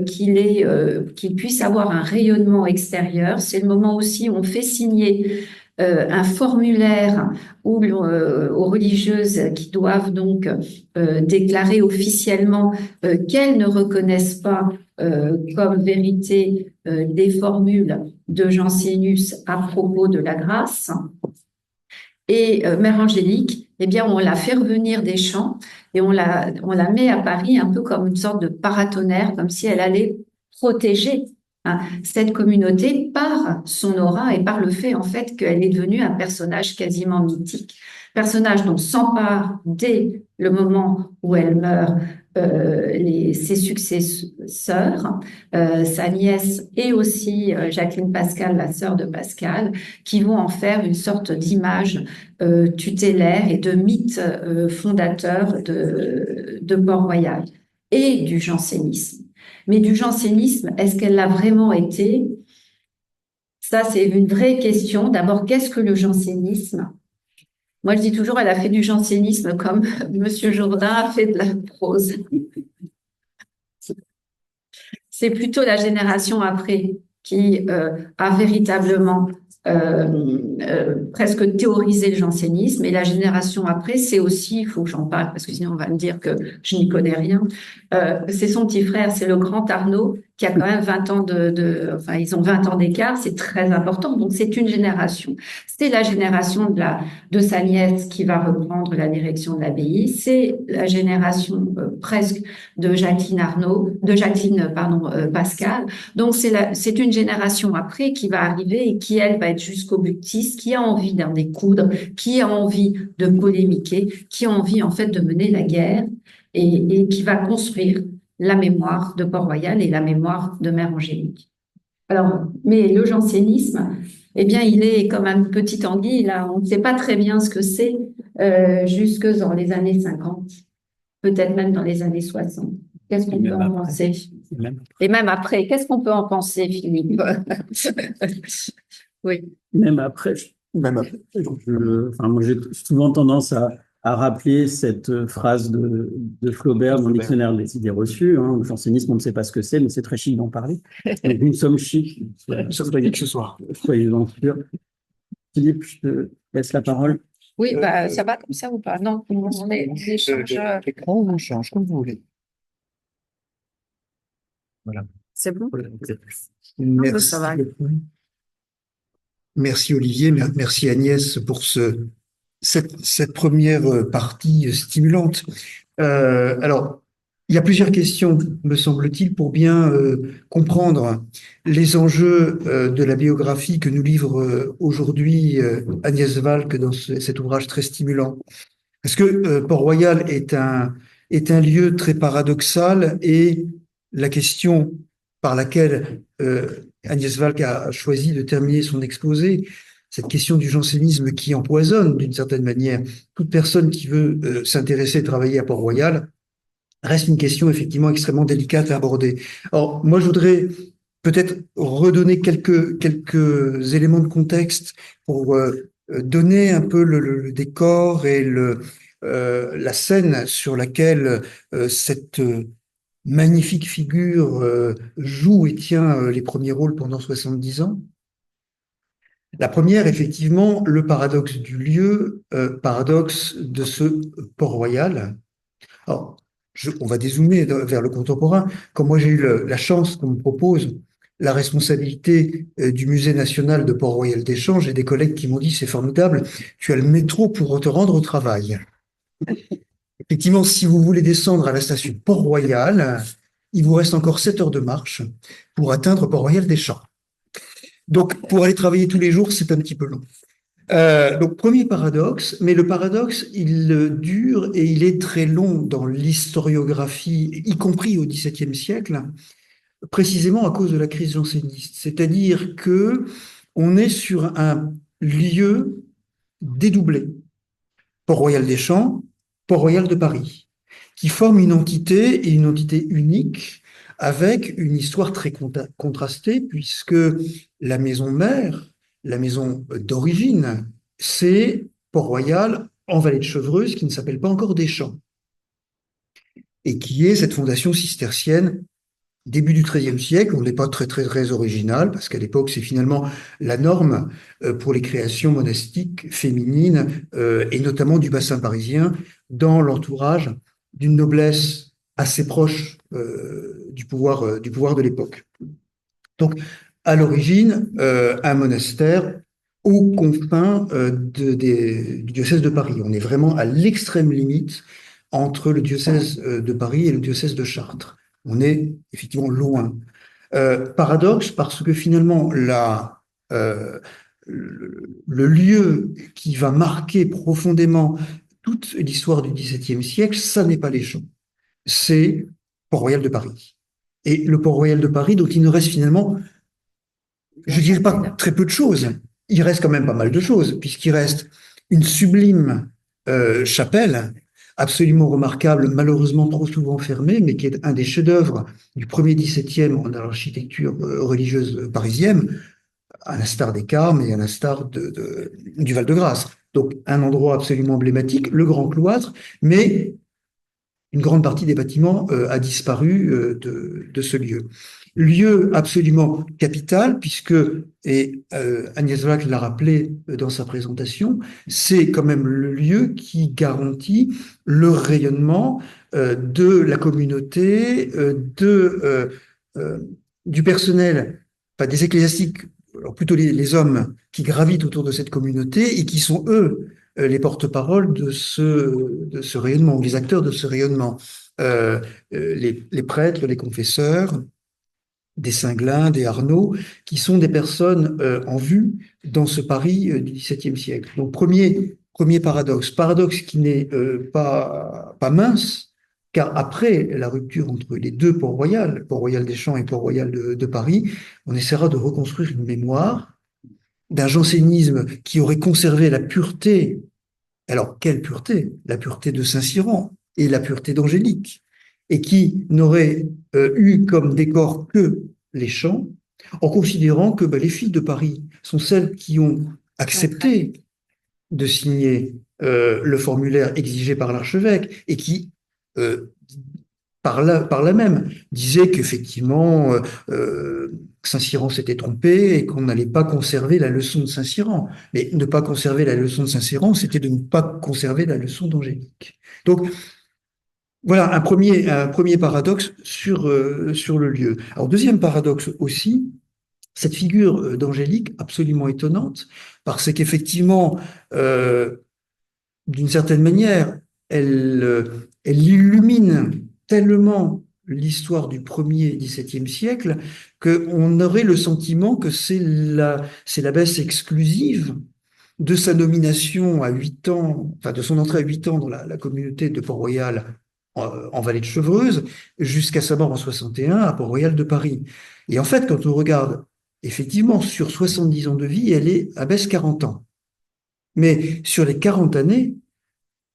qu'il puisse avoir un rayonnement extérieur. C'est le moment aussi où on fait signer un formulaire aux religieuses qui doivent donc déclarer officiellement qu'elles ne reconnaissent pas comme vérité des formules de Jansénus à propos de la grâce. Et Mère Angélique, eh bien, on la fait revenir des champs et on la met à Paris un peu comme une sorte de paratonnerre, comme si elle allait protéger cette communauté par son aura et par le fait en fait qu'elle est devenue un personnage quasiment mythique, personnage dont s'empare dès le moment où elle meurt ses successeurs, sa nièce et aussi Jacqueline Pascal, la sœur de Pascal, qui vont en faire une sorte d'image tutélaire et de mythe fondateur de Port-Royal et du jansénisme. Mais du jansénisme, est-ce qu'elle l'a vraiment été? Ça, c'est une vraie question. D'abord, qu'est-ce que le jansénisme? Moi, je dis toujours, elle a fait du jansénisme comme Monsieur Jourdain a fait de la prose. C'est plutôt la génération après qui a véritablement presque théorisé le jansénisme. Et la génération après, c'est aussi, il faut que j'en parle parce que sinon on va me dire que je n'y connais rien, c'est son petit frère, c'est le grand Arnauld, qui a quand même 20 ans enfin, ils ont 20 ans d'écart, c'est très important. Donc, c'est une génération. C'est la génération de sa nièce qui va reprendre la direction de l'abbaye. C'est la génération presque de Jacqueline, pardon, Pascal. Donc, c'est une génération après qui va arriver et qui, elle, va être jusqu'au boutiste, qui a envie d'en découdre, qui a envie de polémiquer, qui a envie, en fait, de mener la guerre et qui va construire la mémoire de Port-Royal et la mémoire de Mère Angélique. Alors, mais le jansénisme, eh bien, il est comme un petit anguille, là, on ne sait pas très bien ce que c'est jusque dans les années 50, peut-être même dans les années 60. Qu'est-ce qu'on peut en penser? Et même après, qu'est-ce qu'on peut en penser, Philippe? Oui. Même après, moi, j'ai souvent tendance à rappeler cette phrase de Flaubert dans le dictionnaire des idées reçues. Le jansénisme, on ne sait pas ce que c'est, mais c'est très chic d'en parler. Donc, nous sommes chics. Nous sommes chics ce soir. Soyez-en sûrs. Philippe, je te laisse la parole. Oui, ça va comme ça ou pas? Non, on échange. On change comme vous voulez. Voilà. C'est bon? Merci. Ça va. Merci Olivier, merci Agnès pour cette première partie stimulante. Alors, il y a plusieurs questions, me semble-t-il, pour bien comprendre les enjeux de la biographie que nous livre aujourd'hui Agnès Valk dans cet ouvrage très stimulant. Parce que Port-Royal est un lieu très paradoxal et la question par laquelle Agnès Valk a choisi de terminer son exposé, cette question du jansénisme qui empoisonne d'une certaine manière toute personne qui veut s'intéresser et travailler à Port-Royal, reste une question effectivement extrêmement délicate à aborder. Alors, moi, je voudrais peut-être redonner quelques éléments de contexte pour donner un peu le décor et la scène sur laquelle cette magnifique figure joue et tient les premiers rôles pendant 70 ans. La première, effectivement, le paradoxe du lieu, paradoxe de ce Port-Royal. Alors, on va dézoomer vers le contemporain. Comme moi, j'ai eu la chance qu'on me propose la responsabilité du Musée national de Port-Royal des Champs, j'ai des collègues qui m'ont dit, c'est formidable, tu as le métro pour te rendre au travail. Effectivement, si vous voulez descendre à la station Port-Royal, il vous reste encore 7 heures de marche pour atteindre Port-Royal des Champs. Donc, pour aller travailler tous les jours, c'est un petit peu long. Donc, premier paradoxe, mais le paradoxe, il dure et il est très long dans l'historiographie, y compris au XVIIe siècle, précisément à cause de la crise janséniste. C'est-à-dire que on est sur un lieu dédoublé. Port-Royal des Champs, Port-Royal de Paris, qui forment une entité et une entité unique avec une histoire très contrastée puisque la maison mère, la maison d'origine, c'est Port-Royal en Vallée de Chevreuse qui ne s'appelle pas encore Deschamps et qui est cette fondation cistercienne début du XIIIe siècle. On n'est pas très original parce qu'à l'époque c'est finalement la norme pour les créations monastiques féminines et notamment du bassin parisien dans l'entourage d'une noblesse assez proche du pouvoir de l'époque. Donc à l'origine un monastère aux confins du diocèse de Paris. On est vraiment à l'extrême limite entre le diocèse de Paris et le diocèse de Chartres. On est effectivement loin. Paradoxe parce que finalement, le lieu qui va marquer profondément toute l'histoire du XVIIe siècle, ça n'est pas les Champs, c'est Port-Royal de Paris. Et le Port-Royal de Paris, dont il ne reste finalement, je dirais pas très peu de choses, il reste quand même pas mal de choses, puisqu'il reste une sublime chapelle, absolument remarquable, malheureusement trop souvent fermée, mais qui est un des chefs-d'œuvre du premier XVIIe en architecture religieuse parisienne, à l'instar des Carmes et à l'instar du Val-de-Grâce. Donc, un endroit absolument emblématique, le Grand Cloître, mais une grande partie des bâtiments a disparu de ce lieu. Lieu absolument capital, puisque, et Agnès Valk l'a rappelé dans sa présentation, c'est quand même le lieu qui garantit le rayonnement de la communauté, du personnel, pas des ecclésiastiques, alors plutôt les hommes qui gravitent autour de cette communauté et qui sont, eux, les porte-paroles de ce rayonnement, ou les acteurs de ce rayonnement. Les prêtres, les confesseurs, des Singlin, des Arnaud, qui sont des personnes en vue dans ce Paris du XVIIe siècle. Donc, premier paradoxe qui n'est pas mince, car après la rupture entre les deux Port-Royal des Champs et Port-Royal de Paris, on essaiera de reconstruire une mémoire d'un jansénisme qui aurait conservé la pureté. Alors, quelle pureté? La pureté de Saint-Cyran et la pureté d'Angélique, et qui n'aurait eu comme décor que les Champs, en considérant que les filles de Paris sont celles qui ont accepté de signer le formulaire exigé par l'archevêque et qui, par là même, disaient qu'effectivement, Saint-Cyran s'était trompé et qu'on n'allait pas conserver la leçon de Saint-Cyran. Mais ne pas conserver la leçon de Saint-Cyran, c'était de ne pas conserver la leçon d'Angélique. Donc, voilà un premier paradoxe sur le lieu. Alors, deuxième paradoxe aussi, cette figure d'Angélique absolument étonnante, parce qu'effectivement, d'une certaine manière, elle illumine tellement l'histoire du 1er XVIIe siècle qu'on aurait le sentiment que c'est l'abbesse exclusive de sa nomination à 8 ans, enfin de son entrée à 8 ans dans la communauté de Port-Royal en vallée de Chevreuse, jusqu'à sa mort en 61 à Port-Royal de Paris. Et en fait, quand on regarde, effectivement, sur 70 ans de vie, elle est abbesse 40 ans. Mais sur les 40 années,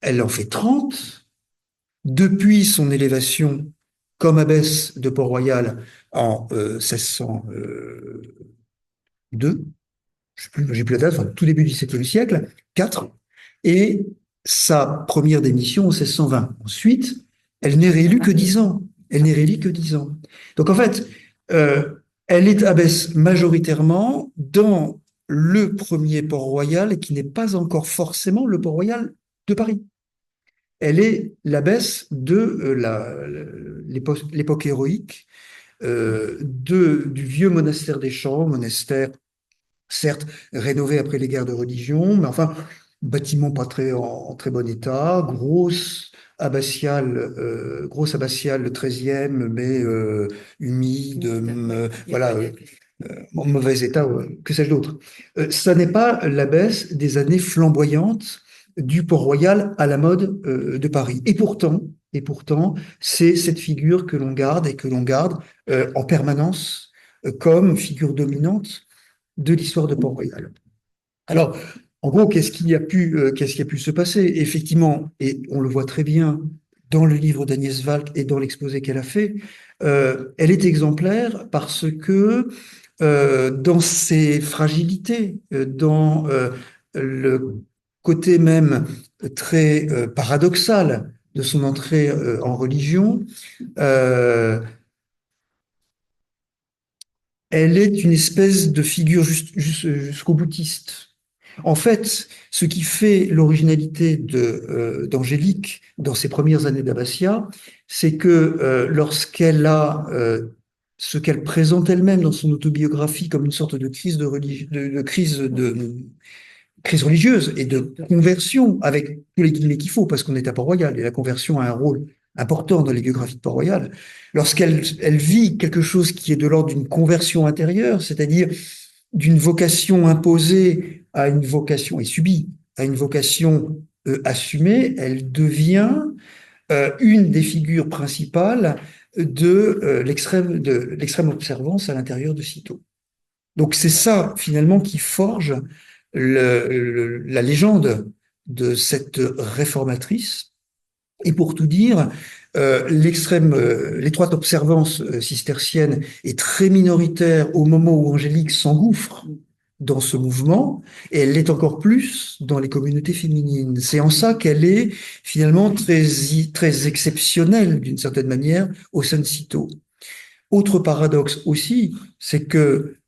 elle en fait 30 depuis son élévation comme abbesse de Port-Royal en 1602, j'ai plus la date, enfin, tout début du XVIIe siècle, 4, et sa première démission en 1620. Ensuite, elle n'est réélue que 10 ans. Elle n'est réélue que 10 ans. Donc en fait, elle est abbesse majoritairement dans le premier Port-Royal qui n'est pas encore forcément le Port-Royal de Paris. Elle est l'abbesse de l'époque héroïque du vieux monastère des Champs, monastère certes rénové après les guerres de religion, mais enfin, bâtiment pas en très bon état, grosse abbatiale le 13e, mais humide, voilà, en mauvais état, que sais-je d'autre. Ça n'est pas l'abbesse des années flamboyantes du Port-Royal à la mode de Paris. Et pourtant, c'est cette figure que l'on garde et que l'on garde en permanence comme figure dominante de l'histoire de Port-Royal. Alors, en gros, qu'est-ce qui a pu se passer? Effectivement, et on le voit très bien dans le livre d'Agnès Valk et dans l'exposé qu'elle a fait, elle est exemplaire parce que dans ses fragilités, dans le côté même très paradoxal de son entrée en religion, elle est une espèce de figure jusqu'au boutiste. En fait, ce qui fait l'originalité d'Angélique dans ses premières années d'abbatiat, c'est que lorsqu'elle a ce qu'elle présente elle-même dans son autobiographie comme une sorte de crise crise religieuse et de conversion, avec tous les guillemets qu'il faut, parce qu'on est à Port-Royal, et la conversion a un rôle important dans les biographies de Port-Royal. Lorsqu'elle vit quelque chose qui est de l'ordre d'une conversion intérieure, c'est-à-dire d'une vocation imposée à une vocation, et subie, à une vocation assumée, elle devient une des figures principales de l'extrême observance à l'intérieur de Cîteaux. Donc c'est ça, finalement, qui forge la légende de cette réformatrice. Et pour tout dire, l'étroite observance cistercienne est très minoritaire au moment où Angélique s'engouffre dans ce mouvement, et elle l'est encore plus dans les communautés féminines. C'est en ça qu'elle est finalement très exceptionnelle, d'une certaine manière, au sein de Cîteaux. Autre paradoxe aussi, c'est que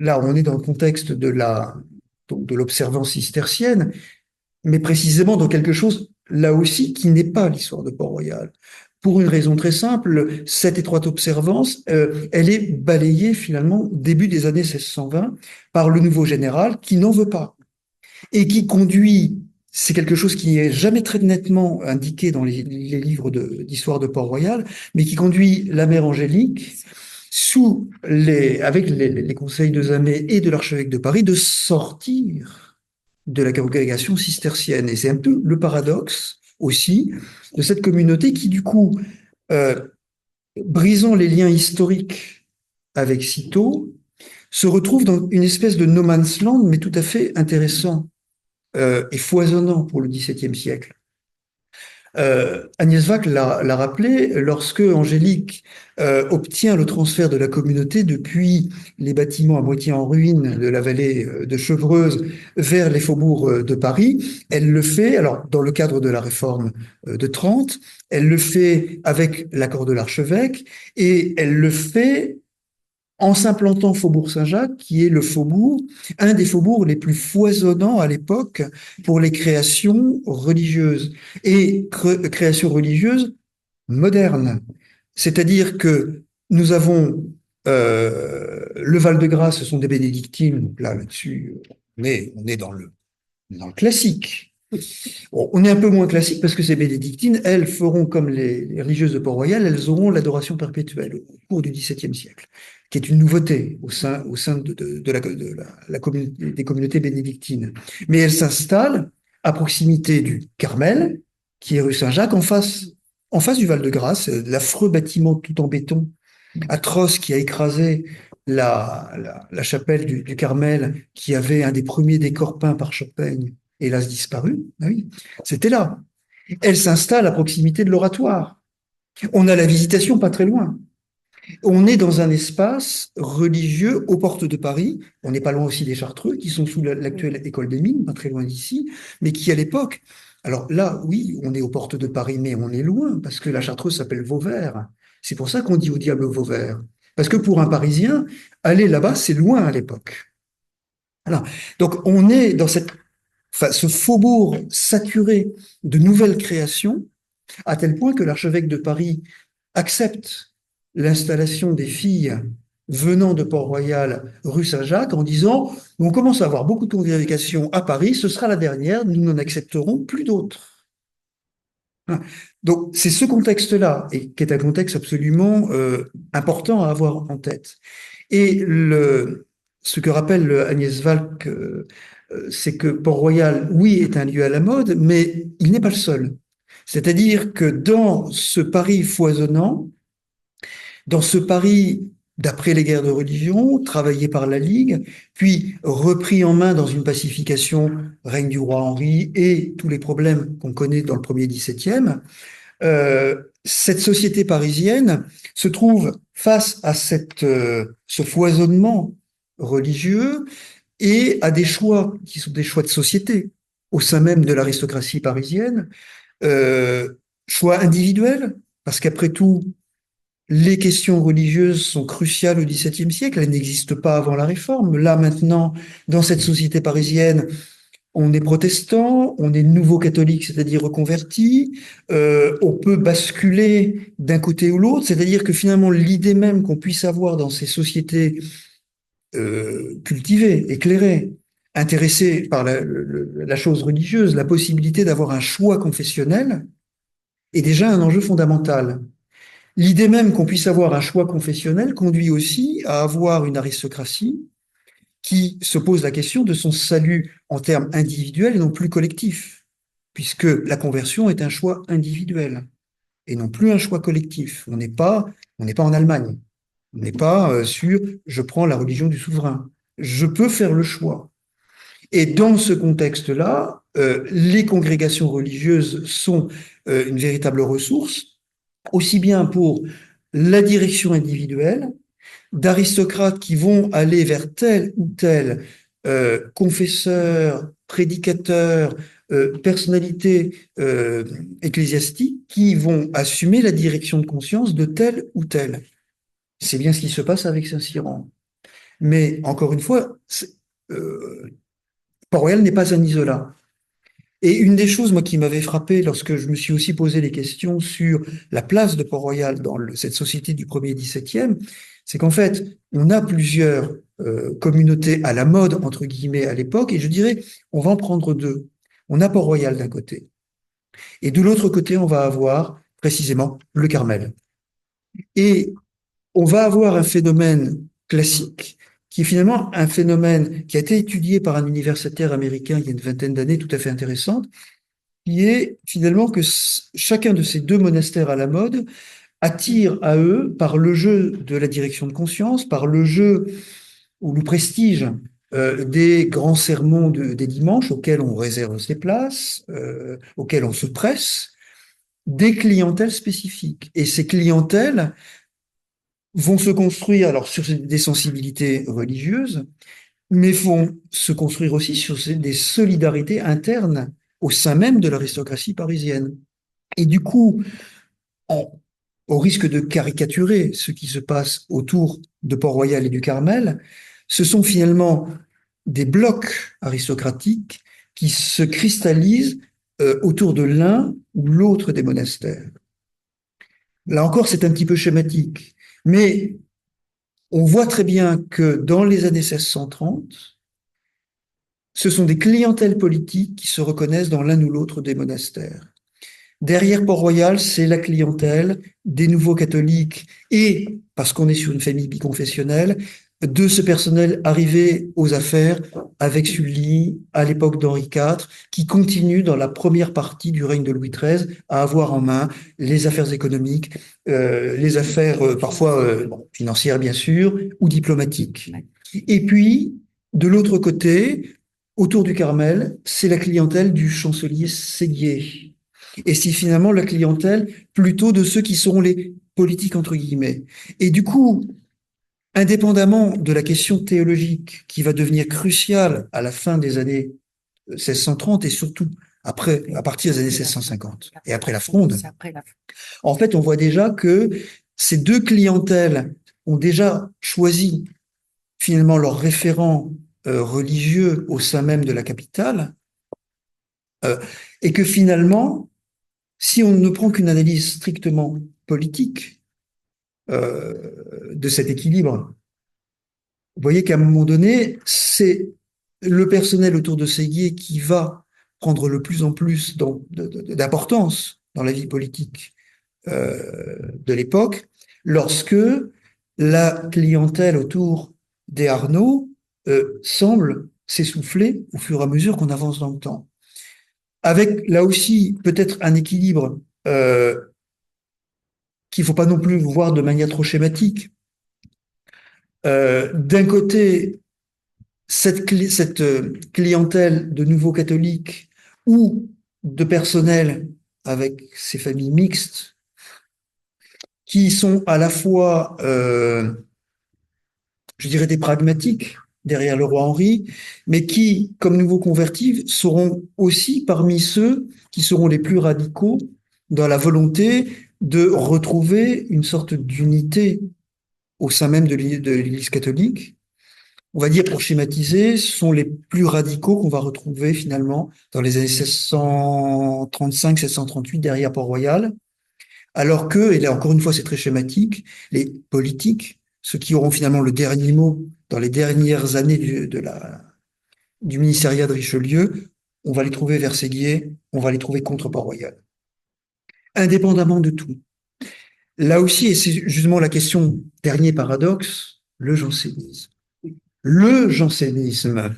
là, on est dans le contexte de l'observance cistercienne, mais précisément dans quelque chose, là aussi, qui n'est pas l'histoire de Port-Royal. pour une raison très simple, cette étroite observance, elle est balayée finalement au début des années 1620 par le nouveau général qui n'en veut pas et qui conduit, c'est quelque chose qui n'est jamais très nettement indiqué dans les livres d'histoire de Port-Royal, mais qui conduit la mère Angélique avec les conseils de Zamet et de l'archevêque de Paris de sortir de la congrégation cistercienne. Et c'est un peu le paradoxe aussi de cette communauté qui, du coup, euh, brisant les liens historiques avec Cîteaux, se retrouve dans une espèce de no man's land, mais tout à fait intéressant et foisonnant pour le XVIIe siècle. Agnès Vac l'a rappelé, lorsque Angélique obtient le transfert de la communauté depuis les bâtiments à moitié en ruine de la vallée de Chevreuse vers les faubourgs de Paris, elle le fait, alors dans le cadre de la réforme de Trente, elle le fait avec l'accord de l'archevêque et elle le fait en s'implantant Faubourg Saint-Jacques, qui est le faubourg, un des faubourgs les plus foisonnants à l'époque pour les créations religieuses, et créations religieuses modernes. C'est-à-dire que nous avons le Val-de-Grâce, ce sont des bénédictines, donc là-dessus, on est dans le classique. Bon, on est un peu moins classique parce que ces bénédictines, elles feront comme les religieuses de Port-Royal, elles auront l'adoration perpétuelle au cours du XVIIe siècle, qui est une nouveauté au sein des communautés bénédictines. Mais elles s'installent à proximité du Carmel, qui est rue Saint-Jacques, en face du Val-de-Grâce, l'affreux bâtiment tout en béton, atroce, qui a écrasé la chapelle du Carmel, qui avait un des premiers décors peints par Chopin, hélas disparu. Ah oui, c'était là. Elle s'installe à proximité de l'oratoire. On a la Visitation pas très loin. On est dans un espace religieux aux portes de Paris. On n'est pas loin aussi des Chartreux, qui sont sous l'actuelle école des mines, pas très loin d'ici, mais qui à l'époque, alors là, oui, on est aux portes de Paris, mais on est loin, parce que la Chartreuse s'appelle Vauvert. C'est pour ça qu'on dit au diable Vauvert. Parce que pour un Parisien, aller là-bas, c'est loin à l'époque. Alors, donc on est dans ce faubourg saturé de nouvelles créations, à tel point que l'archevêque de Paris accepte l'installation des filles venant de Port-Royal, rue Saint-Jacques, en disant « On commence à avoir beaucoup de congrégations à Paris, ce sera la dernière, nous n'en accepterons plus d'autres. » Donc, c'est ce contexte-là, et qui est un contexte absolument important à avoir en tête. Et ce que rappelle Agnès Valk, c'est que Port-Royal, oui, est un lieu à la mode, mais il n'est pas le seul. C'est-à-dire que dans ce Paris foisonnant, dans ce Paris d'après les guerres de religion, travaillé par la Ligue, puis repris en main dans une pacification, règne du roi Henri et tous les problèmes qu'on connaît dans le premier 17e, cette société parisienne se trouve face à ce foisonnement religieux et à des choix qui sont des choix de société au sein même de l'aristocratie parisienne, choix individuels, parce qu'après tout, les questions religieuses sont cruciales au XVIIe siècle, elles n'existent pas avant la Réforme. Là, maintenant, dans cette société parisienne, on est protestant, on est nouveau catholique, c'est-à-dire reconverti, on peut basculer d'un côté ou l'autre, c'est-à-dire que finalement, l'idée même qu'on puisse avoir dans ces sociétés cultivées, éclairées, intéressées par la chose religieuse, la possibilité d'avoir un choix confessionnel, est déjà un enjeu fondamental. L'idée même qu'on puisse avoir un choix confessionnel conduit aussi à avoir une aristocratie qui se pose la question de son salut en termes individuels et non plus collectifs, puisque la conversion est un choix individuel et non plus un choix collectif. On n'est pas en Allemagne. On n'est pas sur je prends la religion du souverain. Je peux faire le choix. Et dans ce contexte-là, les congrégations religieuses sont une véritable ressource, aussi bien pour la direction individuelle, d'aristocrates qui vont aller vers tel ou tel confesseur, prédicateur, personnalité ecclésiastique, qui vont assumer la direction de conscience de tel ou tel. C'est bien ce qui se passe avec Saint-Cyran. Mais encore une fois, Port-Royal n'est pas un isolat. Et une des choses, moi, qui m'avait frappé lorsque je me suis aussi posé les questions sur la place de Port-Royal dans cette société du 1er 17e, c'est qu'en fait, on a plusieurs communautés à la mode, entre guillemets, à l'époque, et je dirais, on va en prendre deux. On a Port-Royal d'un côté, et de l'autre côté, on va avoir précisément le Carmel. Et on va avoir un phénomène classique qui est finalement un phénomène qui a été étudié par un universitaire américain il y a une vingtaine d'années, tout à fait intéressante, qui est finalement que chacun de ces deux monastères à la mode attire à eux par le jeu de la direction de conscience, par le jeu ou le prestige des grands sermons des dimanches auxquels on réserve ses places, auxquels on se presse, des clientèles spécifiques. Et ces clientèles vont se construire alors sur des sensibilités religieuses, mais vont se construire aussi sur des solidarités internes au sein même de l'aristocratie parisienne. Et du coup, au risque de caricaturer ce qui se passe autour de Port-Royal et du Carmel, ce sont finalement des blocs aristocratiques qui se cristallisent autour de l'un ou l'autre des monastères. Là encore, c'est un petit peu schématique, mais on voit très bien que dans les années 1630, ce sont des clientèles politiques qui se reconnaissent dans l'un ou l'autre des monastères. Derrière Port-Royal, c'est la clientèle des nouveaux catholiques et, parce qu'on est sur une famille biconfessionnelle, de ce personnel arrivé aux affaires avec Sully à l'époque d'Henri IV, qui continue dans la première partie du règne de Louis XIII à avoir en main les affaires économiques, les affaires parfois financières bien sûr, ou diplomatiques. Et puis, de l'autre côté, autour du Carmel, c'est la clientèle du chancelier Séguier. Et c'est finalement la clientèle plutôt de ceux qui seront les politiques, entre guillemets. Et du coup, indépendamment de la question théologique qui va devenir cruciale à la fin des années 1630 et surtout après, à partir des années 1650 et après la Fronde, en fait, on voit déjà que ces deux clientèles ont déjà choisi finalement leurs référents religieux au sein même de la capitale et que finalement, si on ne prend qu'une analyse strictement politique de cet équilibre, vous voyez qu'à un moment donné, c'est le personnel autour de Séguier qui va prendre le plus en plus d'importance dans la vie politique de l'époque, lorsque la clientèle autour des Arnaud semble s'essouffler au fur et à mesure qu'on avance dans le temps. Avec là aussi peut-être un équilibre qu'il ne faut pas non plus voir de manière trop schématique. D'un côté, cette clientèle de nouveaux catholiques ou de personnel avec ces familles mixtes qui sont à la fois, je dirais, des pragmatiques derrière le roi Henri, mais qui, comme nouveaux convertis, seront aussi parmi ceux qui seront les plus radicaux dans la volonté de retrouver une sorte d'unité au sein même de l'Église catholique. On va dire, pour schématiser, ce sont les plus radicaux qu'on va retrouver finalement dans les années 1635-1638 derrière Port-Royal, alors que, et là encore une fois c'est très schématique, les politiques, ceux qui auront finalement le dernier mot dans les dernières années du ministériat de Richelieu, on va les trouver vers Séguier, on va les trouver contre Port-Royal. Indépendamment de tout. Là aussi, et c'est justement la question, dernier paradoxe, le jansénisme. Le jansénisme,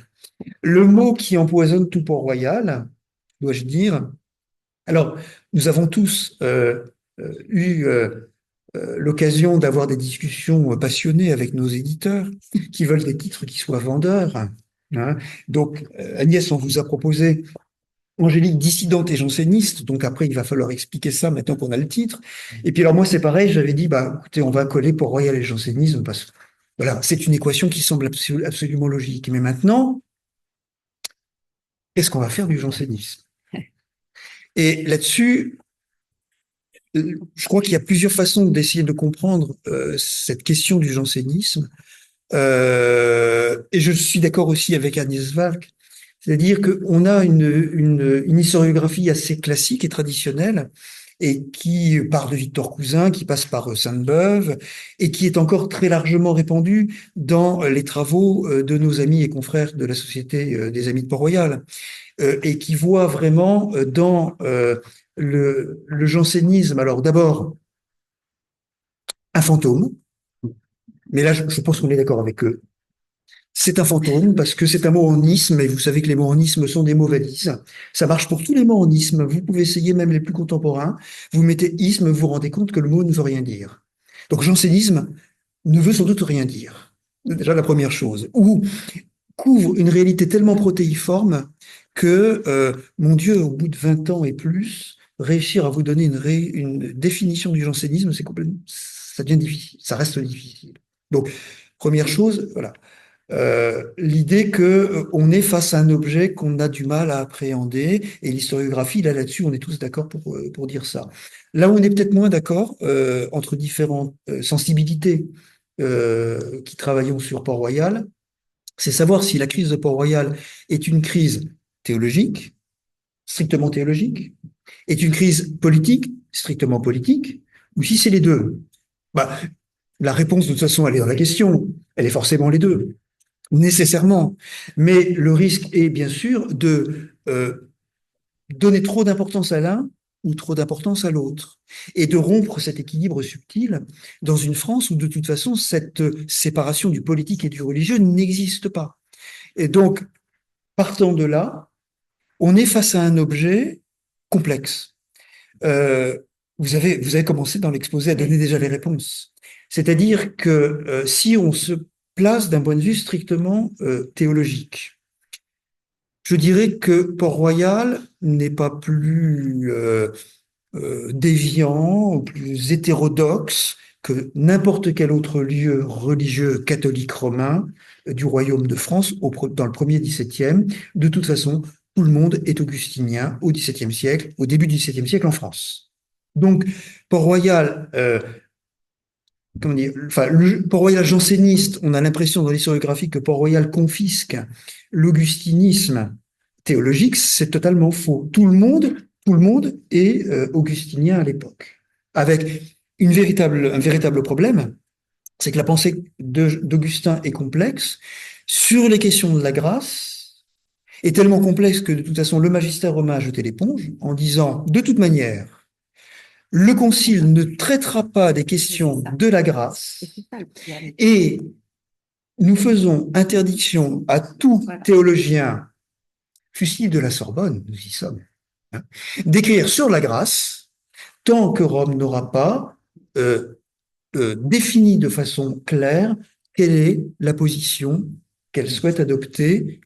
le mot qui empoisonne tout Port-Royal, dois-je dire. Alors, nous avons tous eu l'occasion d'avoir des discussions passionnées avec nos éditeurs qui veulent des titres qui soient vendeurs. Hein. Donc, Agnès, on vous a proposé Angélique dissidente et janséniste, donc après il va falloir expliquer ça maintenant qu'on a le titre. Et puis alors moi c'est pareil, j'avais dit bah écoutez on va coller Port-Royal et jansénisme parce que voilà c'est une équation qui semble absolument logique. Mais maintenant qu'est-ce qu'on va faire du jansénisme? Et là-dessus, je crois qu'il y a plusieurs façons d'essayer de comprendre cette question du jansénisme. Et je suis d'accord aussi avec Agnès Valk C'est-à-dire qu'on a une historiographie assez classique et traditionnelle, et qui part de Victor Cousin, qui passe par Sainte-Beuve, et qui est encore très largement répandue dans les travaux de nos amis et confrères de la Société des Amis de Port-Royal, et qui voit vraiment dans le jansénisme, alors d'abord un fantôme, mais là je pense qu'on est d'accord avec eux. C'est un fantôme parce que c'est un mot en isme, et vous savez que les mots en isme sont des mots valises. Ça marche pour tous les mots en isme. Vous pouvez essayer, même les plus contemporains. Vous mettez isme, vous vous rendez compte que le mot ne veut rien dire. Donc jansénisme ne veut sans doute rien dire. C'est déjà la première chose. Ou couvre une réalité tellement protéiforme que, mon Dieu, au bout de 20 ans et plus, réussir à vous donner une définition du jansénisme, c'est complètement, ça devient difficile, ça reste difficile. Donc, première chose, voilà. L'idée que on est face à un objet qu'on a du mal à appréhender, et l'historiographie, là-dessus, on est tous d'accord pour dire ça. Là où on est peut-être moins d'accord, entre différentes sensibilités qui travaillons sur Port-Royal, c'est savoir si la crise de Port-Royal est une crise théologique, strictement théologique, est une crise politique, strictement politique, ou si c'est les deux. Bah, la réponse, de toute façon, elle est dans la question. Elle est forcément les deux, nécessairement. Mais le risque est, bien sûr, de donner trop d'importance à l'un ou trop d'importance à l'autre, et de rompre cet équilibre subtil dans une France où, de toute façon, cette séparation du politique et du religieux n'existe pas. Et donc, partant de là, on est face à un objet complexe. Euh, vous avez commencé dans l'exposé à donner déjà les réponses. C'est-à-dire que si on se place d'un point de vue strictement théologique, je dirais que Port-Royal n'est pas plus déviant ou plus hétérodoxe que n'importe quel autre lieu religieux catholique romain du royaume de France dans le premier XVIIe. De toute façon, tout le monde est augustinien au XVIIe siècle, au début du XVIIe siècle en France. Donc, Port-Royal, comment dire, enfin, Port-Royal janséniste, on a l'impression dans l'historiographie que Port-Royal confisque l'augustinisme théologique, c'est totalement faux. Tout le monde est augustinien à l'époque, avec un véritable problème, c'est que la pensée d'Augustin est complexe sur les questions de la grâce, est tellement complexe que de toute façon le magistère romain a jeté l'éponge en disant de toute manière le concile ne traitera pas des questions de la grâce et nous faisons interdiction à tout théologien, fût-il de la Sorbonne, nous y sommes, hein, d'écrire sur la grâce tant que Rome n'aura pas défini de façon claire quelle est la position qu'elle souhaite adopter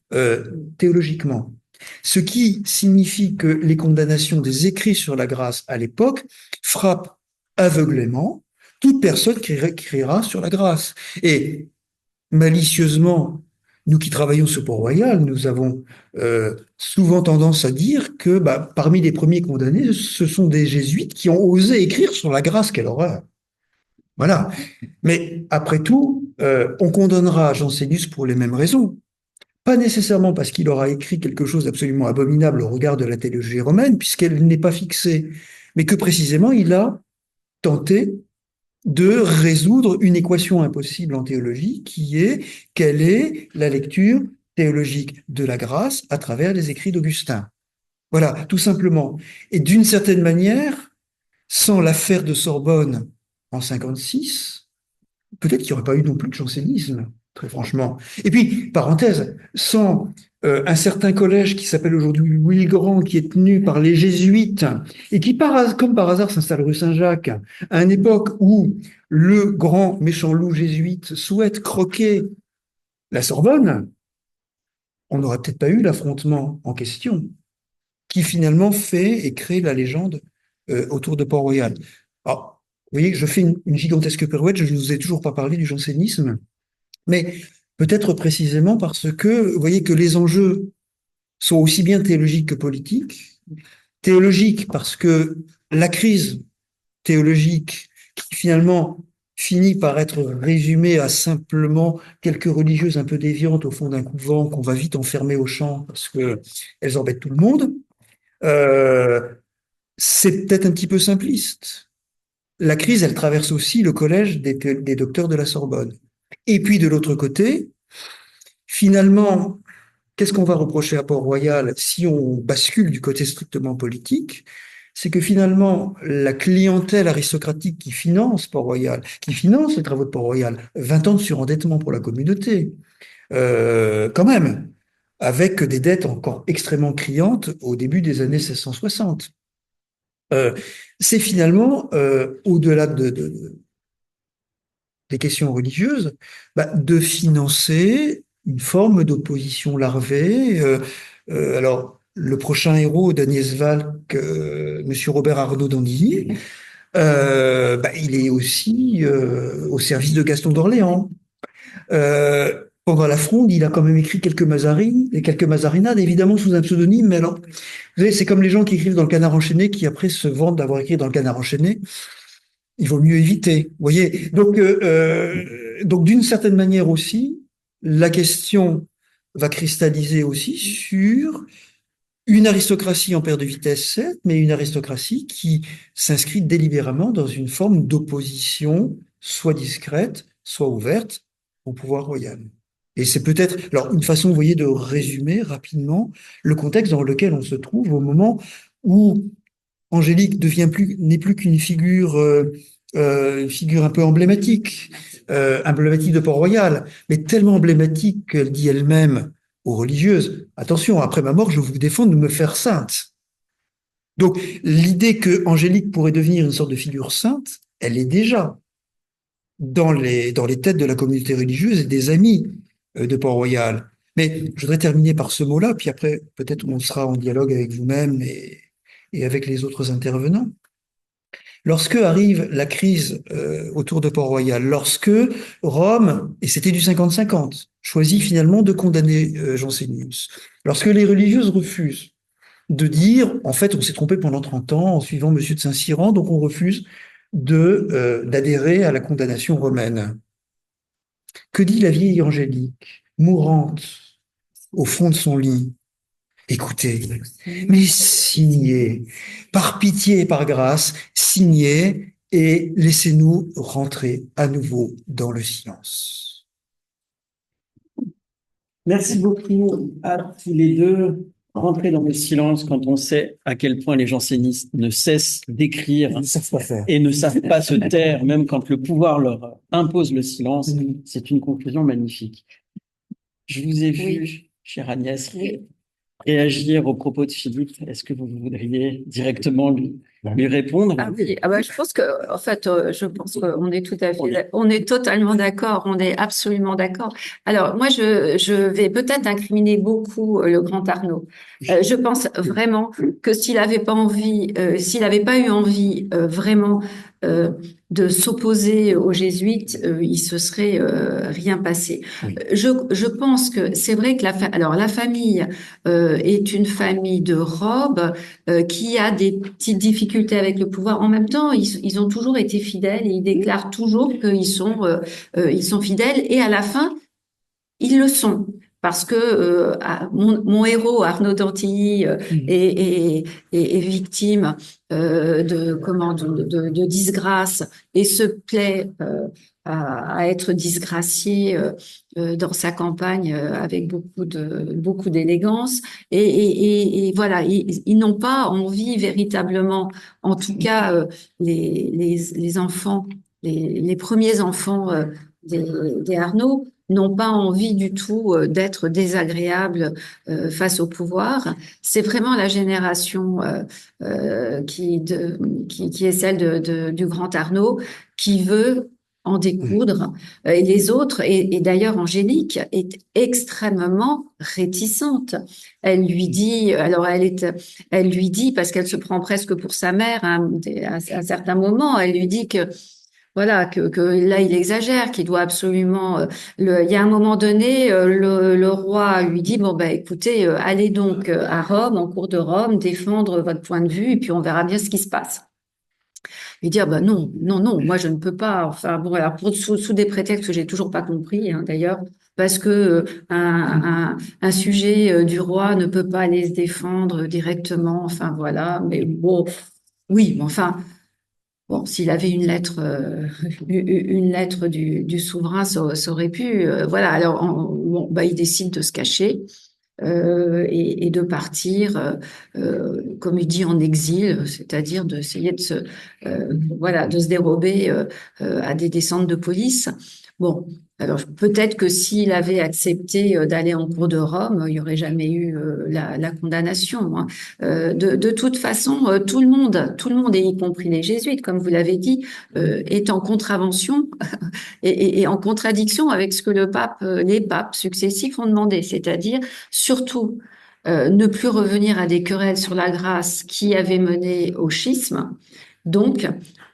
théologiquement. Ce qui signifie que les condamnations des écrits sur la grâce à l'époque frappent aveuglément toute personne qui écrira sur la grâce. Et malicieusement, nous qui travaillons sur Port-Royal, nous avons souvent tendance à dire que parmi les premiers condamnés, ce sont des jésuites qui ont osé écrire sur la grâce. Quelle horreur! Voilà. Mais après tout, on condamnera Jansénus pour les mêmes raisons. Pas nécessairement parce qu'il aura écrit quelque chose d'absolument abominable au regard de la théologie romaine, puisqu'elle n'est pas fixée, mais que précisément il a tenté de résoudre une équation impossible en théologie, qui est quelle est la lecture théologique de la grâce à travers les écrits d'Augustin. Voilà, tout simplement. Et d'une certaine manière, sans l'affaire de Sorbonne en 56, peut-être qu'il n'y aurait pas eu non plus de jansénisme, très franchement. Et puis, parenthèse, sans un certain collège qui s'appelle aujourd'hui Louis le Grand, qui est tenu par les jésuites, et qui, comme par hasard, s'installe rue Saint-Jacques, à une époque où le grand méchant loup jésuite souhaite croquer la Sorbonne, on n'aurait peut-être pas eu l'affrontement en question, qui finalement fait et crée la légende autour de Port-Royal. Alors, vous voyez, je fais une gigantesque pirouette, je ne vous ai toujours pas parlé du jansénisme, mais peut-être précisément parce que vous voyez que les enjeux sont aussi bien théologiques que politiques. Théologiques parce que la crise théologique qui finalement finit par être résumée à simplement quelques religieuses un peu déviantes au fond d'un couvent qu'on va vite enfermer au champ parce que elles embêtent tout le monde, euh, c'est peut-être un petit peu simpliste. La crise, elle traverse aussi le collège des docteurs de la Sorbonne. Et puis de l'autre côté, finalement, qu'est-ce qu'on va reprocher à Port-Royal si on bascule du côté strictement politique? C'est que finalement, la clientèle aristocratique qui finance Port-Royal, qui finance les travaux de Port-Royal, 20 ans de surendettement pour la communauté, quand même, avec des dettes encore extrêmement criantes au début des années 1660. Euh, c'est finalement, au-delà des questions religieuses, de financer une forme d'opposition larvée. Alors, le prochain héros d'Agnès Valk, Monsieur Robert Arnaud d'Andilly, il est aussi au service de Gaston d'Orléans. Pendant la Fronde, il a quand même écrit quelques mazarines et quelques mazarinades, évidemment sous un pseudonyme. Mais alors, vous savez, c'est comme les gens qui écrivent dans le Canard enchaîné, qui après se vantent d'avoir écrit dans le Canard enchaîné. Il vaut mieux éviter. Vous voyez. Donc d'une certaine manière aussi, la question va cristalliser aussi sur une aristocratie en perte de vitesse, certes, mais une aristocratie qui s'inscrit délibérément dans une forme d'opposition, soit discrète, soit ouverte, au pouvoir royal. Et c'est peut-être, alors, une façon, vous voyez, de résumer rapidement le contexte dans lequel on se trouve au moment où Angélique n'est plus qu'une figure, une figure un peu emblématique de Port-Royal, mais tellement emblématique qu'elle dit elle-même aux religieuses, attention, après ma mort, je vous défends de me faire sainte. Donc, l'idée que Angélique pourrait devenir une sorte de figure sainte, elle est déjà dans les têtes de la communauté religieuse et des amis de Port-Royal. Mais je voudrais terminer par ce mot-là, puis après, peut-être on sera en dialogue avec vous-même et avec les autres intervenants. Lorsque arrive la crise autour de Port-Royal, lorsque Rome, et c'était du 50-50, choisit finalement de condamner Jansénius, lorsque les religieuses refusent de dire, en fait, on s'est trompé pendant 30 ans en suivant Monsieur de Saint-Cyran, donc on refuse d'adhérer à la condamnation romaine. Que dit la vieille Angélique, mourante au fond de son lit? Écoutez, mais signez, par pitié et par grâce, signez et laissez-nous rentrer à nouveau dans le silence. Merci beaucoup à tous les deux. Rentrer dans le silence quand on sait à quel point les jansénistes ne cessent d'écrire et ne savent pas se taire, même quand le pouvoir leur impose le silence, c'est une conclusion magnifique. Je vous ai vu, chère Agnès, réagir aux propos de Philippe. Est-ce que vous voudriez directement lui répondre? Ah oui, je pense que, en fait, je pense qu'on est tout à fait, on est totalement d'accord, on est absolument d'accord. Alors, moi, je vais peut-être incriminer beaucoup le grand Arnaud. Je pense vraiment que s'il n'avait pas envie, s'il n'avait pas eu envie vraiment de s'opposer aux jésuites, il se serait rien passé. Oui. Je pense que c'est vrai que la famille est une famille de robes qui a des petites difficultés avec le pouvoir. En même temps, ils ont toujours été fidèles et ils déclarent toujours qu'ils sont fidèles. Et à la fin, ils le sont. Parce que mon héros Arnaud d'Antilly est victime de disgrâce et se plaît à être disgracié dans sa campagne avec beaucoup d'élégance et voilà, ils n'ont pas envie véritablement, en tout cas les enfants, les premiers enfants des Arnaud n'ont pas envie du tout d'être désagréables face au pouvoir. C'est vraiment la génération qui est celle du grand Arnaud qui veut en découdre. Et les autres, et d'ailleurs Angélique est extrêmement réticente. Elle lui dit, elle lui dit, parce qu'elle se prend presque pour sa mère hein, à un certain moment, elle lui dit que voilà, que là, il exagère, qu'il doit absolument. Il y a un moment donné, le roi lui dit bon ben écoutez, allez donc à Rome, en cour de Rome, défendre votre point de vue, et puis on verra bien ce qui se passe. et dire bah non, non, non, moi je ne peux pas. Enfin bon, alors sous des prétextes que j'ai toujours pas compris, hein, d'ailleurs, parce que un sujet du roi ne peut pas aller se défendre directement. Enfin voilà, mais bon, oui, mais enfin. Bon, s'il avait une lettre du souverain, ça aurait pu. Voilà. Alors, bon, bah, il décide de se cacher et de partir, comme il dit, en exil, c'est-à-dire d'essayer voilà, de se dérober à des descentes de police. Bon, alors peut-être que s'il avait accepté d'aller en cour de Rome, il n'y aurait jamais eu la condamnation, hein. De toute façon, tout le monde, et y compris les jésuites, comme vous l'avez dit, est en contravention et en contradiction avec ce que les papes successifs ont demandé, c'est-à-dire surtout ne plus revenir à des querelles sur la grâce qui avaient mené au schisme. Donc,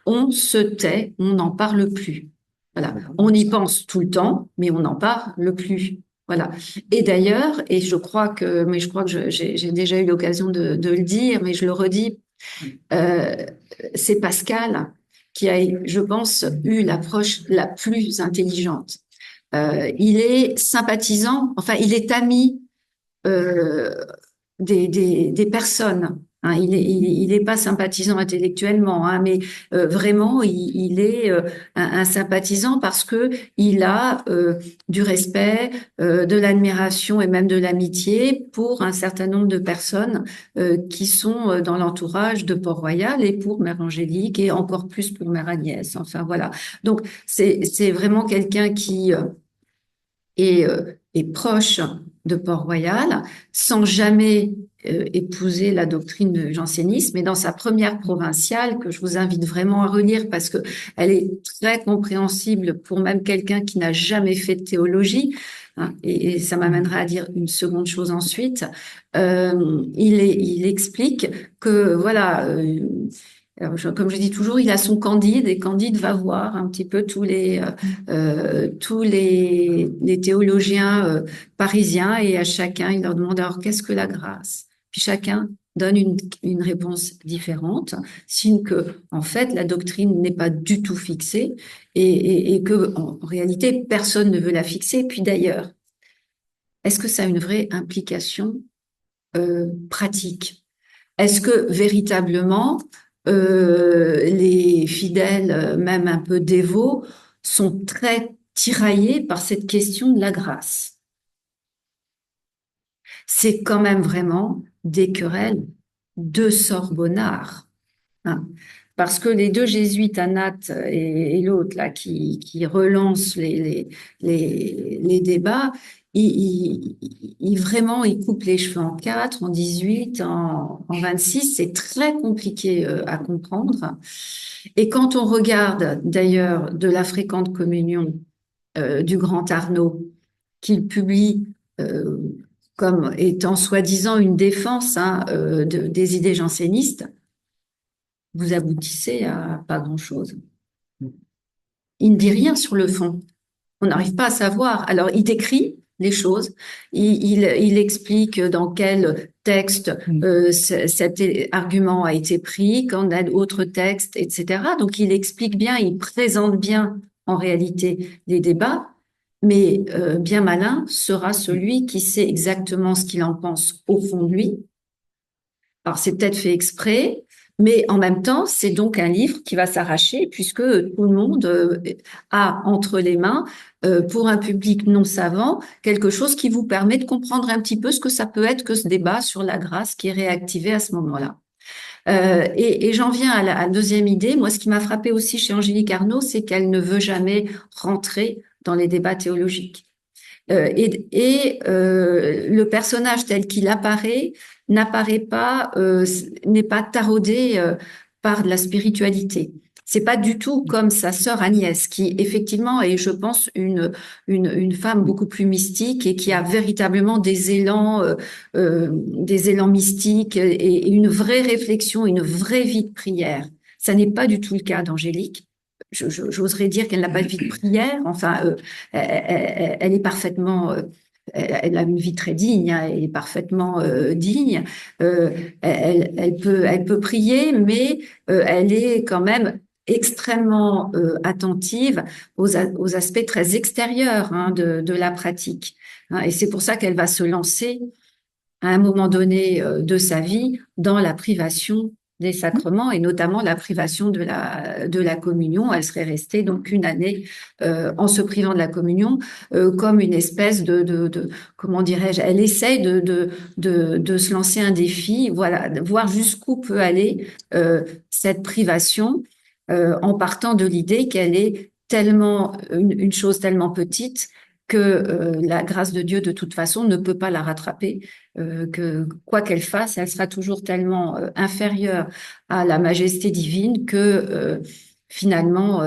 on se tait, on n'en parle plus. Voilà. On y pense tout le temps, mais on n'en parle plus. Voilà. Et d'ailleurs, mais je crois que j'ai déjà eu l'occasion de le dire, mais je le redis, euh, c'est Pascal qui a, je pense, eu l'approche la plus intelligente. Il est sympathisant, enfin, il est ami euh, des personnes. Hein. Il est pas sympathisant intellectuellement, hein, mais vraiment, il est un sympathisant parce que il a du respect, de l'admiration et même de l'amitié pour un certain nombre de personnes qui sont dans l'entourage de Port-Royal et pour Mère Angélique et encore plus pour Mère Agnès. Enfin voilà. Donc c'est vraiment quelqu'un qui est proche de Port-Royal, sans jamais épouser la doctrine de jansénisme. Et dans sa première provinciale, que je vous invite vraiment à relire parce que elle est très compréhensible pour même quelqu'un qui n'a jamais fait de théologie, hein, et ça m'amènera à dire une seconde chose ensuite. Il explique que voilà. Alors, comme je dis toujours, il a son Candide et Candide va voir un petit peu tous les théologiens parisiens et à chacun, il leur demande alors qu'est-ce que la grâce? Puis chacun donne une réponse différente, signe que en fait la doctrine n'est pas du tout fixée et que en réalité personne ne veut la fixer. Puis d'ailleurs, est-ce que ça a une vraie implication pratique? Est-ce que véritablement les fidèles, même un peu dévots, sont très tiraillés par cette question de la grâce? C'est quand même vraiment des querelles de Sorbonnards, hein. Parce que les deux jésuites, Anat et l'autre là, qui relancent les débats, vraiment, ils coupent les cheveux en quatre, en 18, en 26. C'est très compliqué à comprendre. Et quand on regarde d'ailleurs de la fréquente communion du grand Arnaud, qu'il publie euh, comme étant soi-disant une défense, hein, des idées jansénistes, vous aboutissez à pas grand-chose. Il ne dit rien sur le fond. On n'arrive pas à savoir. Alors, il décrit les choses, il explique dans quel texte cet argument a été pris, quand d'autres textes, etc. Donc, il explique bien, il présente bien en réalité les débats, mais bien malin sera celui qui sait exactement ce qu'il en pense au fond de lui. Alors, c'est peut-être fait exprès, mais en même temps, c'est donc un livre qui va s'arracher puisque tout le monde a entre les mains, pour un public non savant, quelque chose qui vous permet de comprendre un petit peu ce que ça peut être que ce débat sur la grâce qui est réactivé à ce moment-là. Et j'en viens à la deuxième idée. Moi, ce qui m'a frappé aussi chez Angélique Arnaud, c'est qu'elle ne veut jamais rentrer dans les débats théologiques. Le personnage tel qu'il n'apparaît pas, n'est pas taraudé par de la spiritualité. C'est pas du tout comme sa sœur Agnès, qui effectivement est, je pense, une femme beaucoup plus mystique et qui a véritablement des élans mystiques et une vraie réflexion, une vraie vie de prière. Ça n'est pas du tout le cas d'Angélique. J'oserais dire qu'elle n'a pas de vie de prière. Enfin, elle est parfaitement elle a une vie très digne, hein, elle est parfaitement digne. Elle peut prier, mais elle est quand même extrêmement attentive aux aspects très extérieurs, hein, de la pratique. Hein. Et c'est pour ça qu'elle va se lancer à un moment donné de sa vie dans la privation des sacrements et notamment la privation de la communion. Elle serait restée donc une année en se privant de la communion comme une espèce de comment dirais-je, elle essaye de se lancer un défi, voilà, de voir jusqu'où peut aller cette privation en partant de l'idée qu'elle est tellement une chose tellement petite que la grâce de Dieu de toute façon ne peut pas la rattraper, que quoi qu'elle fasse, elle sera toujours tellement inférieure à la majesté divine que finalement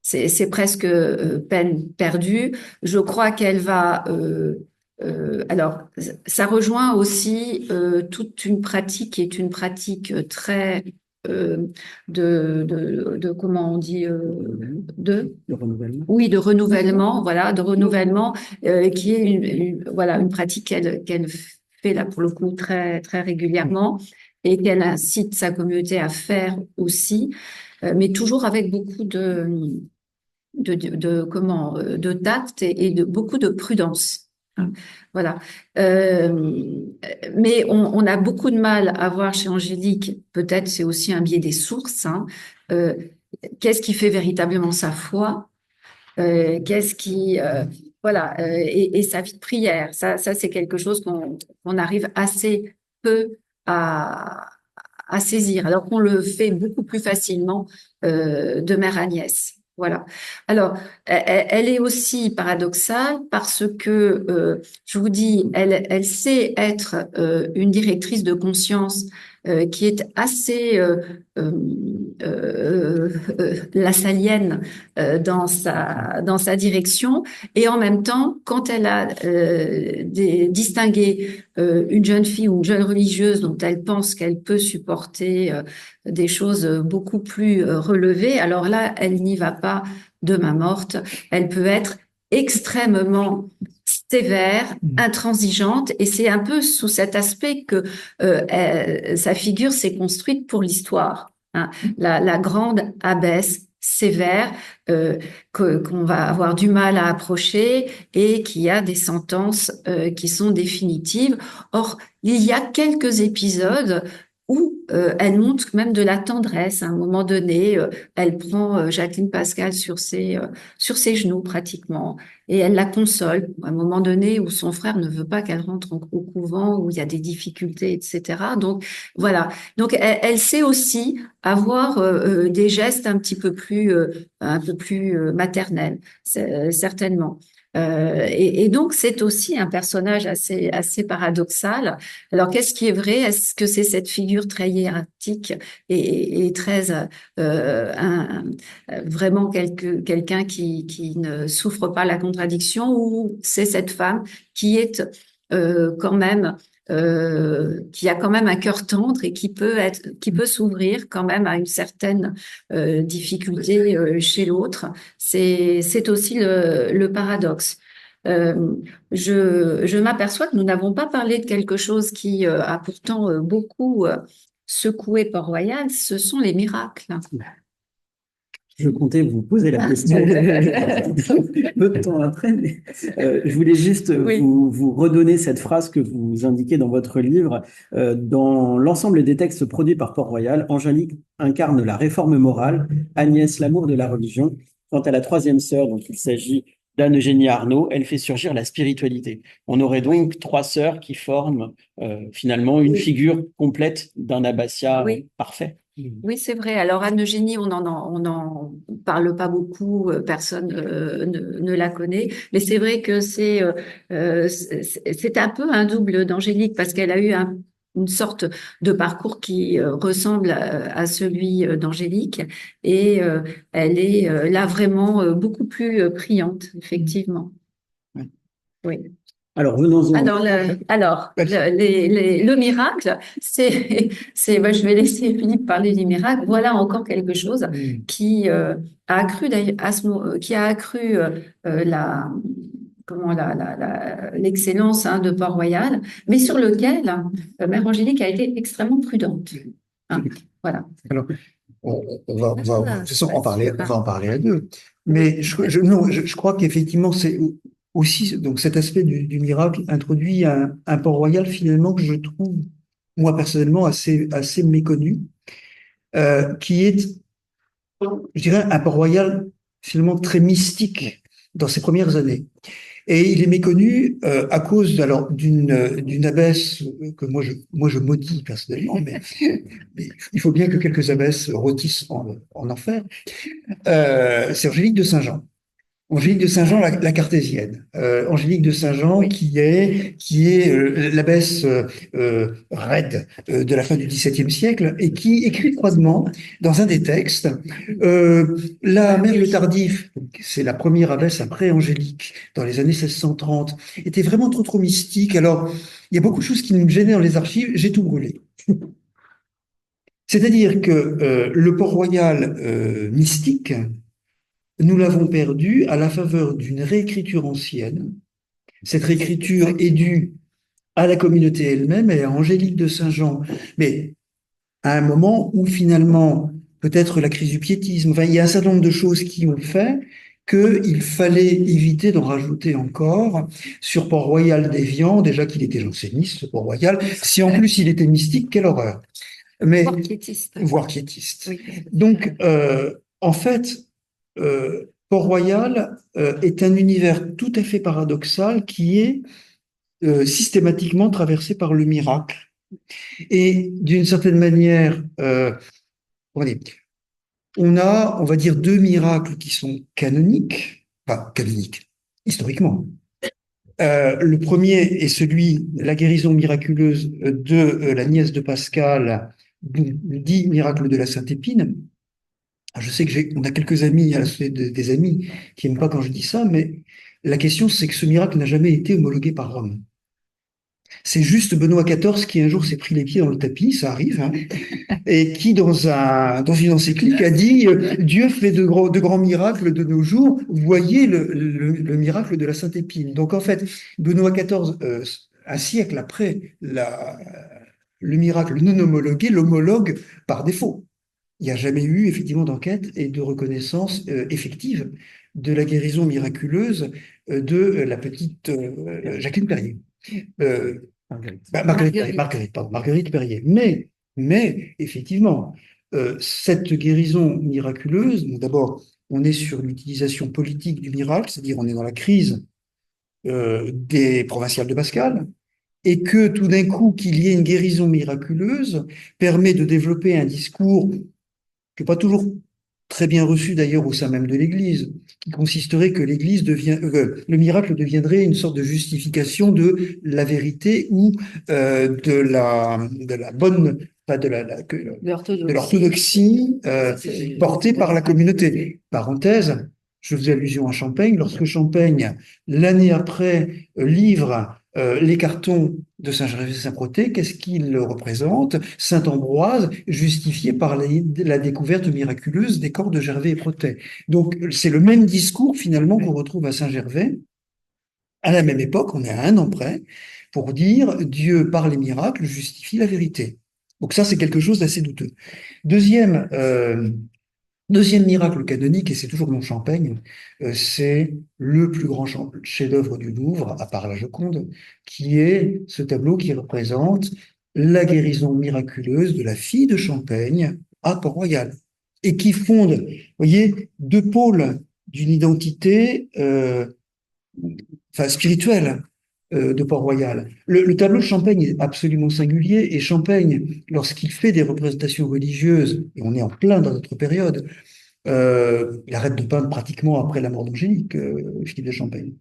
c'est presque peine perdue. Je crois qu'elle va alors ça rejoint aussi toute une pratique qui est une pratique très euh, de comment on dit Le renouvellement. oui, de renouvellement, voilà, de renouvellement, qui est voilà, une pratique qu'elle fait là pour le coup très régulièrement et qu'elle incite sa communauté à faire aussi, mais toujours avec beaucoup comment, de tact et de beaucoup de prudence. Hein. Voilà. Mais on a beaucoup de mal à voir chez Angélique, peut-être c'est aussi un biais des sources, hein, qu'est-ce qui fait véritablement sa foi? Qu'est-ce qui voilà et sa vie de prière, ça c'est quelque chose qu'on arrive assez peu à saisir, alors qu'on le fait beaucoup plus facilement de mère à nièce. Voilà. Alors, elle est aussi paradoxale parce que, je vous dis, elle sait être une directrice de conscience qui est assez euh, lassalienne dans sa direction, et en même temps, quand elle a distingué une jeune fille ou une jeune religieuse dont elle pense qu'elle peut supporter des choses beaucoup plus relevées, alors là, elle n'y va pas de main morte. Elle peut être extrêmement sévère, intransigeante, et c'est un peu sous cet aspect que sa figure s'est construite pour l'histoire. Hein. La grande abbesse sévère qu'on va avoir du mal à approcher et qui a des sentences qui sont définitives. Or, il y a quelques épisodes où elle montre même de la tendresse. À un moment donné, elle prend Jacqueline Pascal sur ses genoux pratiquement et elle la console. À un moment donné où son frère ne veut pas qu'elle rentre au couvent, où il y a des difficultés, etc. Donc voilà. Donc elle sait aussi avoir des gestes un peu plus maternels, certainement. Et donc, c'est aussi un personnage assez paradoxal. Alors, qu'est-ce qui est vrai? Est-ce que c'est cette figure très hiératique et très vraiment quelqu'un qui ne souffre pas la contradiction, ou c'est cette femme qui est quand même qui a quand même un cœur tendre et qui peut s'ouvrir quand même à une certaine difficulté chez l'autre. C'est aussi le paradoxe. Je m'aperçois que nous n'avons pas parlé de quelque chose qui a pourtant beaucoup secoué Port-Royal, ce sont les miracles. Je comptais vous poser la question peu de temps après, mais je voulais juste Oui. vous redonner cette phrase que vous indiquez dans votre livre. Dans l'ensemble des textes produits par Port-Royal, Angélique incarne la réforme morale, Agnès l'amour de la religion. Quant à la troisième sœur, dont il s'agit d'Anne-Eugénie Arnaud, elle fait surgir la spiritualité. On aurait donc trois sœurs qui forment finalement une figure complète d'un abbatiat parfait. Oui, c'est vrai. Alors, Anne-Eugénie, on en parle pas beaucoup, personne ne la connaît, mais c'est vrai que c'est un peu un double d'Angélique parce qu'elle a eu une sorte de parcours qui ressemble à celui d'Angélique, et elle est là vraiment beaucoup plus priante, effectivement. Oui. Alors, venons-en. Le miracle, moi, je vais laisser Philippe parler du miracle. Voilà encore quelque chose qui a accru d'ailleurs qui a accru l'excellence de Port-Royal, mais sur lequel Mère Angélique a été extrêmement prudente. Hein, voilà. Alors, de toute façon, on va en parler à deux. Mais non, je crois qu'effectivement, c'est aussi, donc cet aspect du miracle introduit un Port-Royal finalement que je trouve, moi personnellement, assez méconnu, qui est, je dirais, un Port-Royal finalement très mystique dans ses premières années. Et il est méconnu à cause alors d'une abbesse que moi je maudis personnellement, mais il faut bien que quelques abbesses rôtissent en enfer. C'est Angélique de Saint-Jean. Angélique de Saint-Jean, la cartésienne. Angélique de Saint-Jean, Oui. qui est l'abbesse raide de la fin du XVIIe siècle et qui écrit froidement dans un des textes la mère Le Tardif, c'est la première abbesse après Angélique, dans les années 1630, était vraiment trop mystique. Alors, il y a beaucoup de choses qui me gênaient dans les archives, j'ai tout brûlé. C'est-à-dire que le Port-Royal mystique, nous l'avons perdu à la faveur d'une réécriture ancienne. Cette réécriture est due à la communauté elle-même et à Angélique de Saint-Jean, mais à un moment où finalement, peut-être la crise du piétisme, enfin, il y a un certain nombre de choses qui ont fait qu'il fallait éviter d'en rajouter encore sur Port-Royal d'Évian, déjà qu'il était janséniste, ce Port-Royal. Si en plus il était mystique, quelle horreur. Mais, Voire quiétiste. voire quiétiste. Oui. Donc, en fait, Port-Royal est un univers tout à fait paradoxal qui est systématiquement traversé par le miracle. Et d'une certaine manière, on a, on va dire, deux miracles qui sont canoniques, enfin canoniques, historiquement. Le premier est celui, la guérison miraculeuse de la nièce de Pascal, dit miracle de la Sainte-Épine. Je sais que on a quelques amis, des amis qui n'aiment pas quand je dis ça, mais la question c'est que ce miracle n'a jamais été homologué par Rome. C'est juste Benoît XIV qui un jour s'est pris les pieds dans le tapis, ça arrive, hein, et qui dans une encyclique a dit Dieu fait de grands miracles de nos jours, voyez le miracle de la Sainte-Épine. Donc en fait, Benoît XIV, un siècle après le miracle non homologué, l'homologue par défaut. Il n'y a jamais eu effectivement d'enquête et de reconnaissance effective de la guérison miraculeuse de la petite Jacqueline Perrier. Marguerite Perrier. Mais effectivement, cette guérison miraculeuse, d'abord, on est sur l'utilisation politique du miracle, c'est-à-dire on est dans la crise des provinciales de Pascal, et que tout d'un coup, qu'il y ait une guérison miraculeuse permet de développer un discours qui n'est pas toujours très bien reçu d'ailleurs au sein même de l'Église, qui consisterait que le miracle deviendrait une sorte de justification de la vérité ou de la bonne, enfin de l'orthodoxie portée par la communauté. Parenthèse, je faisais allusion à Champaigne, lorsque Champaigne, l'année après, livre les cartons de Saint-Gervais-Saint-Protais, qu'est-ce qu'il représente? Saint-Ambroise, justifié par la découverte miraculeuse des corps de Gervais et Protais. Donc, c'est le même discours, finalement, qu'on retrouve à Saint-Gervais. À la même époque, on est à un an près, pour dire Dieu, par les miracles, justifie la vérité. Donc ça, c'est quelque chose d'assez douteux. Deuxième miracle canonique, et c'est toujours mon Champaigne, c'est le plus grand chef-d'œuvre du Louvre, à part la Joconde, qui est ce tableau qui représente la guérison miraculeuse de la fille de Champaigne à Port-Royal, et qui fonde, vous voyez, deux pôles d'une identité spirituelle de Port-Royal. Le tableau de Champaigne est absolument singulier, et Champaigne, lorsqu'il fait des représentations religieuses, et on est en plein dans notre période, il arrête de peindre pratiquement après la mort d'Angélique, Philippe de Champaigne.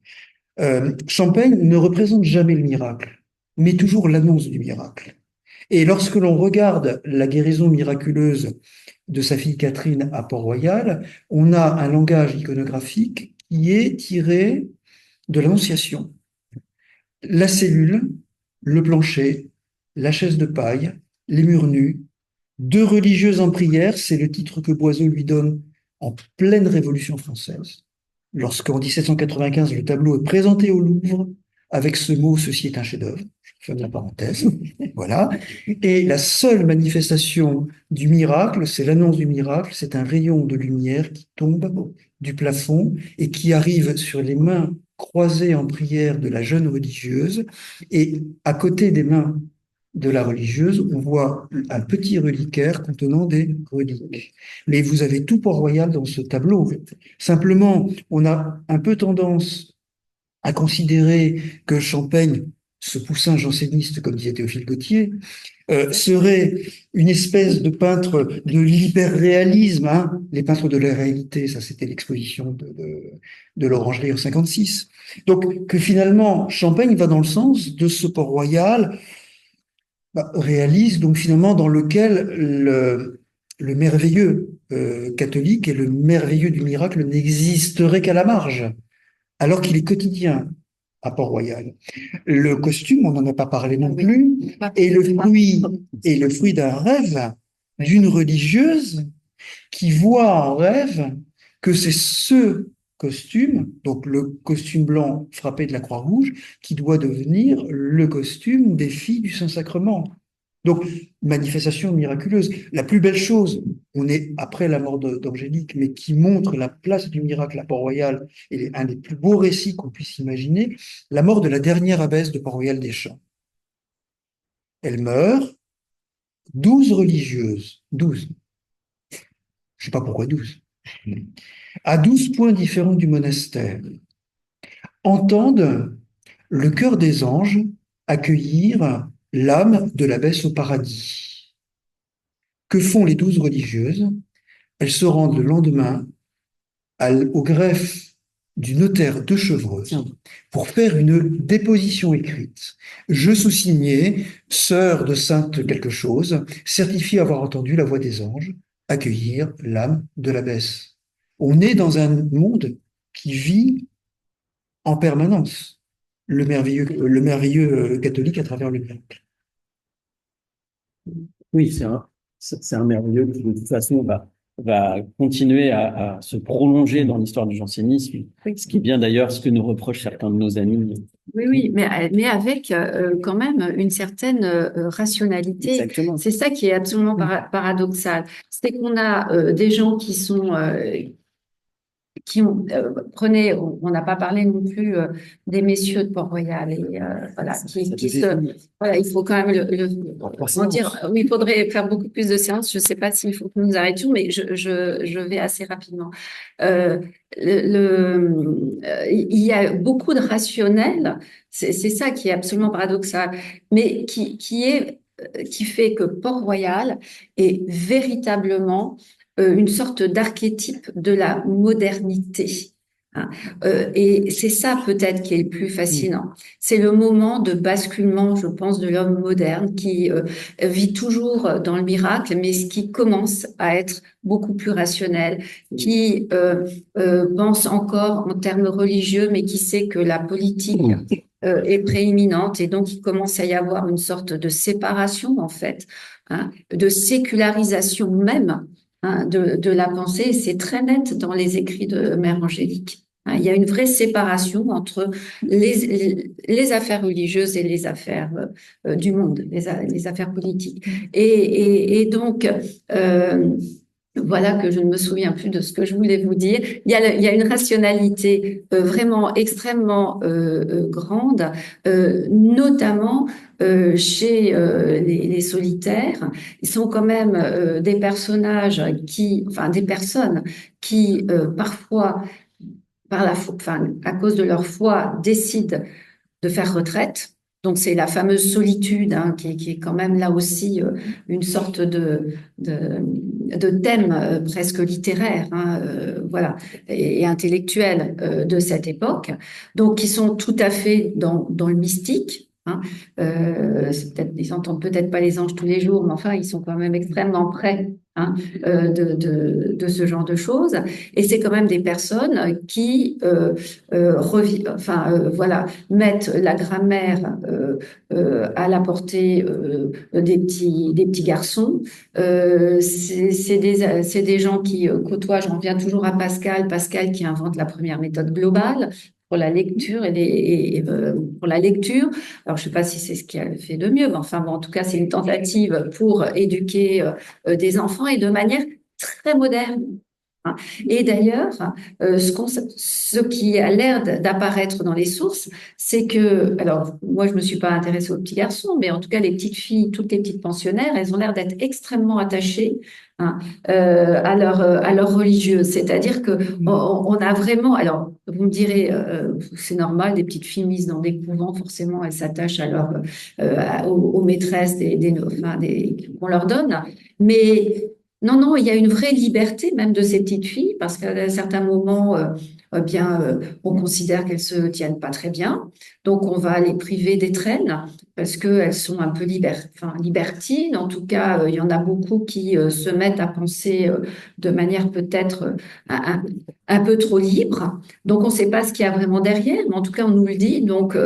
Champaigne ne représente jamais le miracle, mais toujours l'annonce du miracle. Et lorsque l'on regarde la guérison miraculeuse de sa fille Catherine à Port-Royal, on a un langage iconographique qui est tiré de l'Annonciation. La cellule, le plancher, la chaise de paille, les murs nus, deux religieuses en prière, c'est le titre que Boiseau lui donne en pleine Révolution française. lorsqu'en 1795, le tableau est présenté au Louvre avec ce mot « ceci est un chef-d'œuvre », je ferme la parenthèse, voilà. Et la seule manifestation du miracle, c'est l'annonce du miracle, c'est un rayon de lumière qui tombe du plafond et qui arrive sur les mains croisées en prière de la jeune religieuse. Et à côté des mains de la religieuse, on voit un petit reliquaire contenant des reliques. Mais vous avez tout Port-Royal dans ce tableau. Simplement, on a un peu tendance à considérer que Champaigne, ce poussin janséniste, comme disait Théophile Gautier, serait une espèce de peintre de l'hyperréalisme, hein. Les peintres de la réalité, ça c'était l'exposition de l'Orangerie en 56. Donc que finalement, Champaigne va dans le sens de ce Port-Royal réaliste, donc finalement dans lequel le merveilleux catholique et le merveilleux du miracle n'existeraient qu'à la marge, alors qu'il est quotidien à Port-Royal. Le costume, on n'en a pas parlé non plus, est le fruit d'un rêve d'une religieuse qui voit en rêve que c'est ce costume, donc le costume blanc frappé de la Croix-Rouge, qui doit devenir le costume des filles du Saint-Sacrement. Donc, manifestation miraculeuse. La plus belle chose, on est après la mort d'Angélique, mais qui montre la place du miracle à Port-Royal, et un des plus beaux récits qu'on puisse imaginer, la mort de la dernière abbesse de Port-Royal des Champs. Elle meurt, 12 religieuses, 12, je ne sais pas pourquoi 12, à 12 points différents du monastère, entendent le chœur des anges accueillir l'âme de l'abbesse au paradis. Que font les 12 religieuses? Elles se rendent le lendemain au greffe du notaire de Chevreuse pour faire une déposition écrite. Je sous-signais, sœur de sainte quelque chose, certifie avoir entendu la voix des anges, accueillir l'âme de l'abbesse. On est dans un monde qui vit en permanence le merveilleux catholique à travers le miracle. Oui, c'est un merveilleux qui, de toute façon, va continuer à se prolonger dans l'histoire du jansénisme, ce qui est bien d'ailleurs ce que nous reprochent certains de nos amis. Oui, mais avec quand même une certaine rationalité. Exactement. C'est ça qui est absolument paradoxal. C'est qu'on a des gens qui sont qui ont on n'a pas parlé non plus des messieurs de Port-Royal et voilà voilà, il faut quand même on dire oui, il faudrait faire beaucoup plus de séances. Je ne sais pas s'il faut que nous nous arrêtions, mais je vais assez rapidement. Il y a beaucoup de rationnel, c'est ça qui est absolument paradoxal, mais qui fait que Port-Royal est véritablement une sorte d'archétype de la modernité. Et c'est ça peut-être qui est le plus fascinant. C'est le moment de basculement, je pense, de l'homme moderne qui vit toujours dans le miracle, mais qui commence à être beaucoup plus rationnel, qui pense encore en termes religieux, mais qui sait que la politique est prééminente, et donc il commence à y avoir une sorte de séparation, en fait, de sécularisation même de la pensée. C'est très net dans les écrits de Mère Angélique. Il y a une vraie séparation entre les affaires religieuses et les affaires du monde, les affaires politiques. Et donc, voilà que je ne me souviens plus de ce que je voulais vous dire. Il y a une rationalité vraiment extrêmement grande, notamment chez les solitaires. Ils sont quand même des personnages des personnes qui parfois, à cause de leur foi, décident de faire retraite. Donc, c'est la fameuse solitude qui est quand même là aussi une sorte de thème presque littéraire, voilà, et intellectuel de cette époque. Donc, qui sont tout à fait dans le mystique. Ils n'entendent peut-être pas les anges tous les jours, mais enfin, ils sont quand même extrêmement près hein, de ce genre de choses. Et c'est quand même des personnes qui voilà, mettent la grammaire à la portée des petits garçons. C'est des gens qui côtoient, j'en reviens toujours à Pascal, Pascal qui invente la première méthode globale pour la lecture pour la lecture. Alors, je ne sais pas si c'est ce qu'il a fait de mieux, mais enfin, bon, en tout cas, c'est une tentative pour éduquer des enfants et de manière très moderne. Hein. Et d'ailleurs, ce qui a l'air d'apparaître dans les sources, c'est que, alors moi je me suis pas intéressée aux petits garçons, mais en tout cas les petites filles, toutes les petites pensionnaires, elles ont l'air d'être extrêmement attachées, hein, à leur religieuse. C'est-à-dire que on a vraiment, alors vous me direz, c'est normal, des petites filles mises dans des couvents, forcément elles s'attachent à aux maîtresses qu'on leur donne, mais non, non, il y a une vraie liberté même de ces petites filles parce qu'à certains moments, on considère qu'elles se tiennent pas très bien, donc on va les priver des traînes parce qu'elles sont un peu libertines. En tout cas, il y en a beaucoup qui se mettent à penser de manière peut-être un, un peu trop libre. Donc on ne sait pas ce qu'il y a vraiment derrière, mais en tout cas on nous le dit. Donc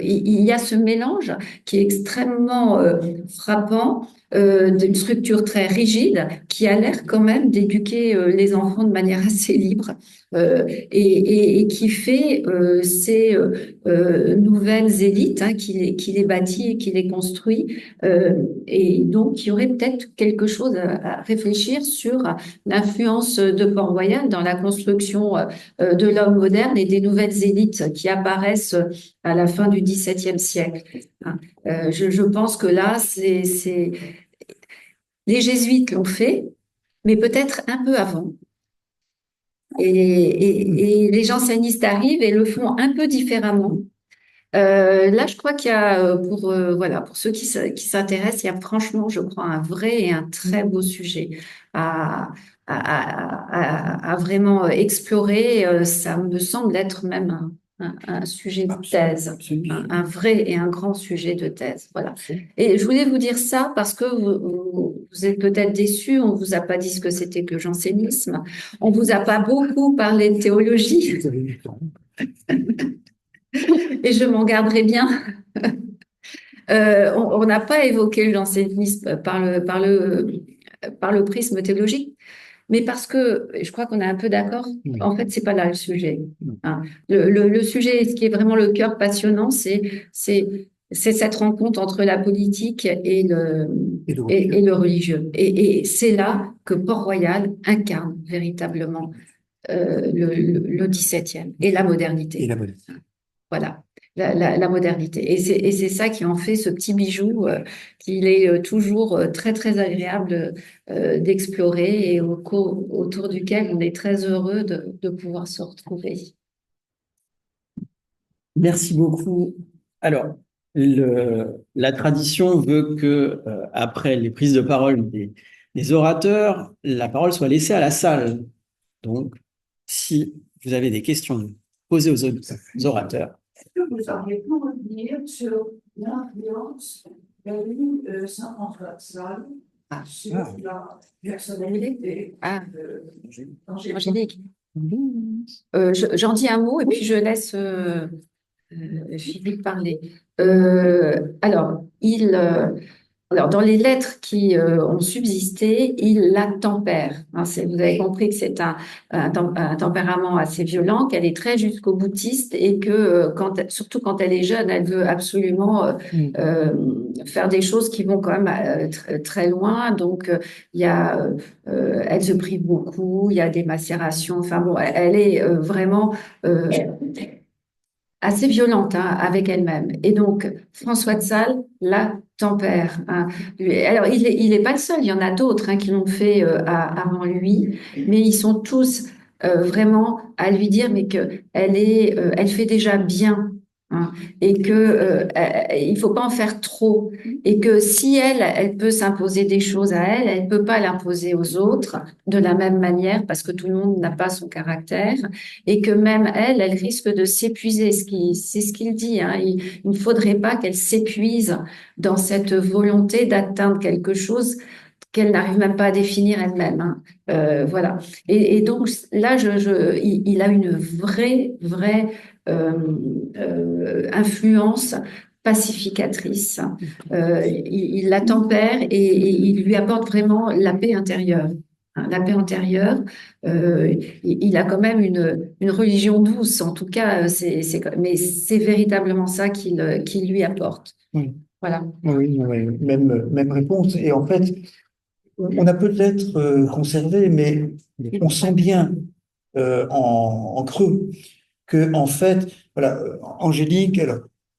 il y a ce mélange qui est extrêmement frappant d'une structure très rigide qui a l'air quand même d'éduquer les enfants de manière assez libre et qui fait ces nouvelles élites qui les bâtit et qui les construit. Et donc, il y aurait peut-être quelque chose à réfléchir sur l'influence de Port-Royal dans la construction de l'homme moderne et des nouvelles élites qui apparaissent à la fin du XVIIe siècle. Hein. Je pense que là, les jésuites l'ont fait, mais peut-être un peu avant. Et les jansénistes arrivent et le font un peu différemment. Là, je crois qu'il y a, pour ceux qui s'intéressent, il y a franchement, je crois, un vrai et un très beau sujet à, à vraiment explorer. Ça me semble être même un sujet de thèse, un vrai et un grand sujet de thèse. Voilà. Et je voulais vous dire ça parce que vous êtes peut-être déçus, on vous a pas dit ce que c'était que le jansénisme, on vous a pas beaucoup parlé de théologie. Et je m'en garderai bien. On n'a pas évoqué le jansénisme par le prisme théologique, mais parce que je crois qu'on est un peu d'accord. En fait, c'est pas là le sujet. Hein. Le sujet, ce qui est vraiment le cœur passionnant, c'est cette rencontre entre la politique et le religieux. Et c'est là que Port-Royal incarne véritablement le XVIIe et la modernité. Voilà, la modernité. Et c'est ça qui en fait ce petit bijou qu'il est toujours très, très agréable d'explorer et autour duquel on est très heureux de pouvoir se retrouver. Merci beaucoup. Alors, la tradition veut que, après les prises de parole des orateurs, la parole soit laissée à la salle. Donc, si vous avez des questions, posez aux orateurs. Est-ce que vous auriez pu revenir sur l'influence qu'a eu Saint-François de Sales sur la personnalité Angélique. J'en dis un mot et puis je laisse Philippe parler. Alors, dans les lettres qui ont subsisté, il la tempère. Hein, vous avez compris que c'est un tempérament assez violent, qu'elle est très jusqu'au boutiste et que, surtout quand elle est jeune, elle veut absolument faire des choses qui vont quand même très loin. Donc, elle se prive beaucoup, il y a des macérations. Enfin bon, elle est vraiment assez violente avec elle-même. Et donc, François de Sales la tempère. Hein. Alors, il est pas le seul, il y en a d'autres qui l'ont fait avant lui, mais ils sont tous vraiment à lui dire mais que elle fait déjà bien. Hein, et que il faut pas en faire trop et que si elle peut s'imposer des choses à elle peut pas l'imposer aux autres de la même manière parce que tout le monde n'a pas son caractère et que même elle risque de s'épuiser. C'est ce qu'il dit. Hein, il ne faudrait pas qu'elle s'épuise dans cette volonté d'atteindre quelque chose qu'elle n'arrive même pas à définir elle-même, hein. Voilà. Et donc là, il a une vraie influence pacificatrice. Il la tempère et il lui apporte vraiment la paix intérieure, hein. La paix intérieure. Il a quand même une religion douce, en tout cas, mais c'est véritablement ça qu'il lui apporte. Oui, Voilà. oui, oui, même réponse. Et en fait, on a peu de lettres conservées, mais on sent bien en creux que en fait, voilà, Angélique,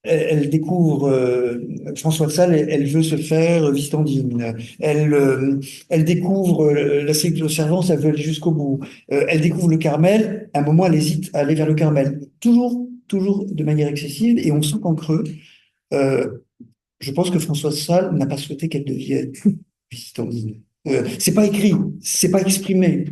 elle découvre François de Sales, elle veut se faire Vistandine. Elle découvre la cyclo-servance, elle veut aller jusqu'au bout. Elle découvre le Carmel. À un moment, elle hésite à aller vers le Carmel, toujours de manière excessive, et on sent qu'en creux, euh, je pense que François de Sales n'a pas souhaité qu'elle devienne Vistandine. C'est pas écrit, c'est pas exprimé.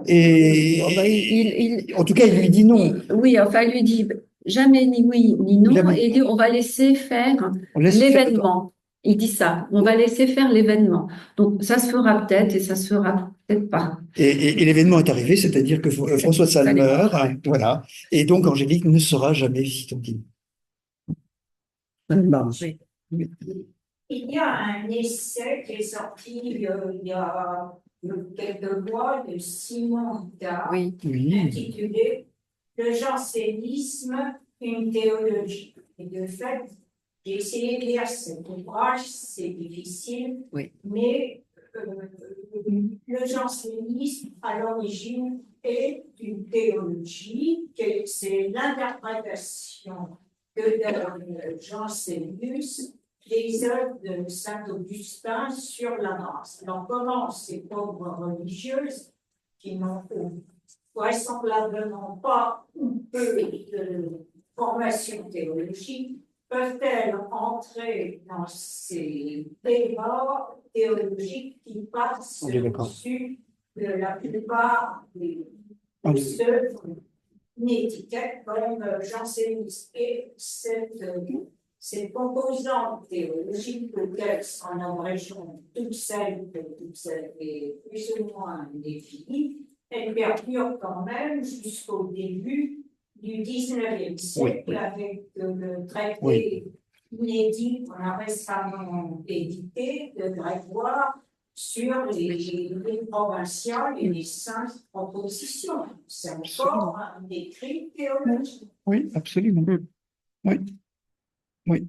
Et Bon, bah, en tout cas, il lui dit non. oui, enfin, il lui dit jamais ni oui ni non, Jamais. et il dit on va laisser faire On laisse faire le temps. l'événement. Il dit ça, on va laisser faire l'événement. Donc, ça se fera peut-être et ça se fera peut-être pas. Et l'événement est arrivé, c'est-à-dire que François de Sales Fallait meurt, voir. hein, voilà. Et donc Angélique ne sera jamais Visitandine. Oui. Il y a un essai qui est sorti il y a quelques mois de Simon Ida, Oui. Oui, intitulé Le jansénisme, une théologie. Et de fait, j'ai essayé de lire cet ouvrage, c'est difficile, Oui. mais le jansénisme, à l'origine, est une théologie, c'est l'interprétation que donne Jansénius des œuvres de saint Augustin sur la grâce. Alors, comment ces pauvres religieuses qui n'ont vraisemblablement pas ou peu de formation théologique peuvent-elles entrer dans ces débats théologiques qui passent on est d'accord. au-dessus de la plupart de On est- ceux une étiquette comme janséniste et cette composante théologique peut-être en abrégeant toutes celles est plus ou moins définie, elle perdure quand même jusqu'au début du XIXe siècle Oui. avec le traité Oui. inédit qu'on a récemment édité de Grégoire sur les provinciales et les 5 propositions. C'est encore un écrit théologique. Oui, absolument. Oui, oui.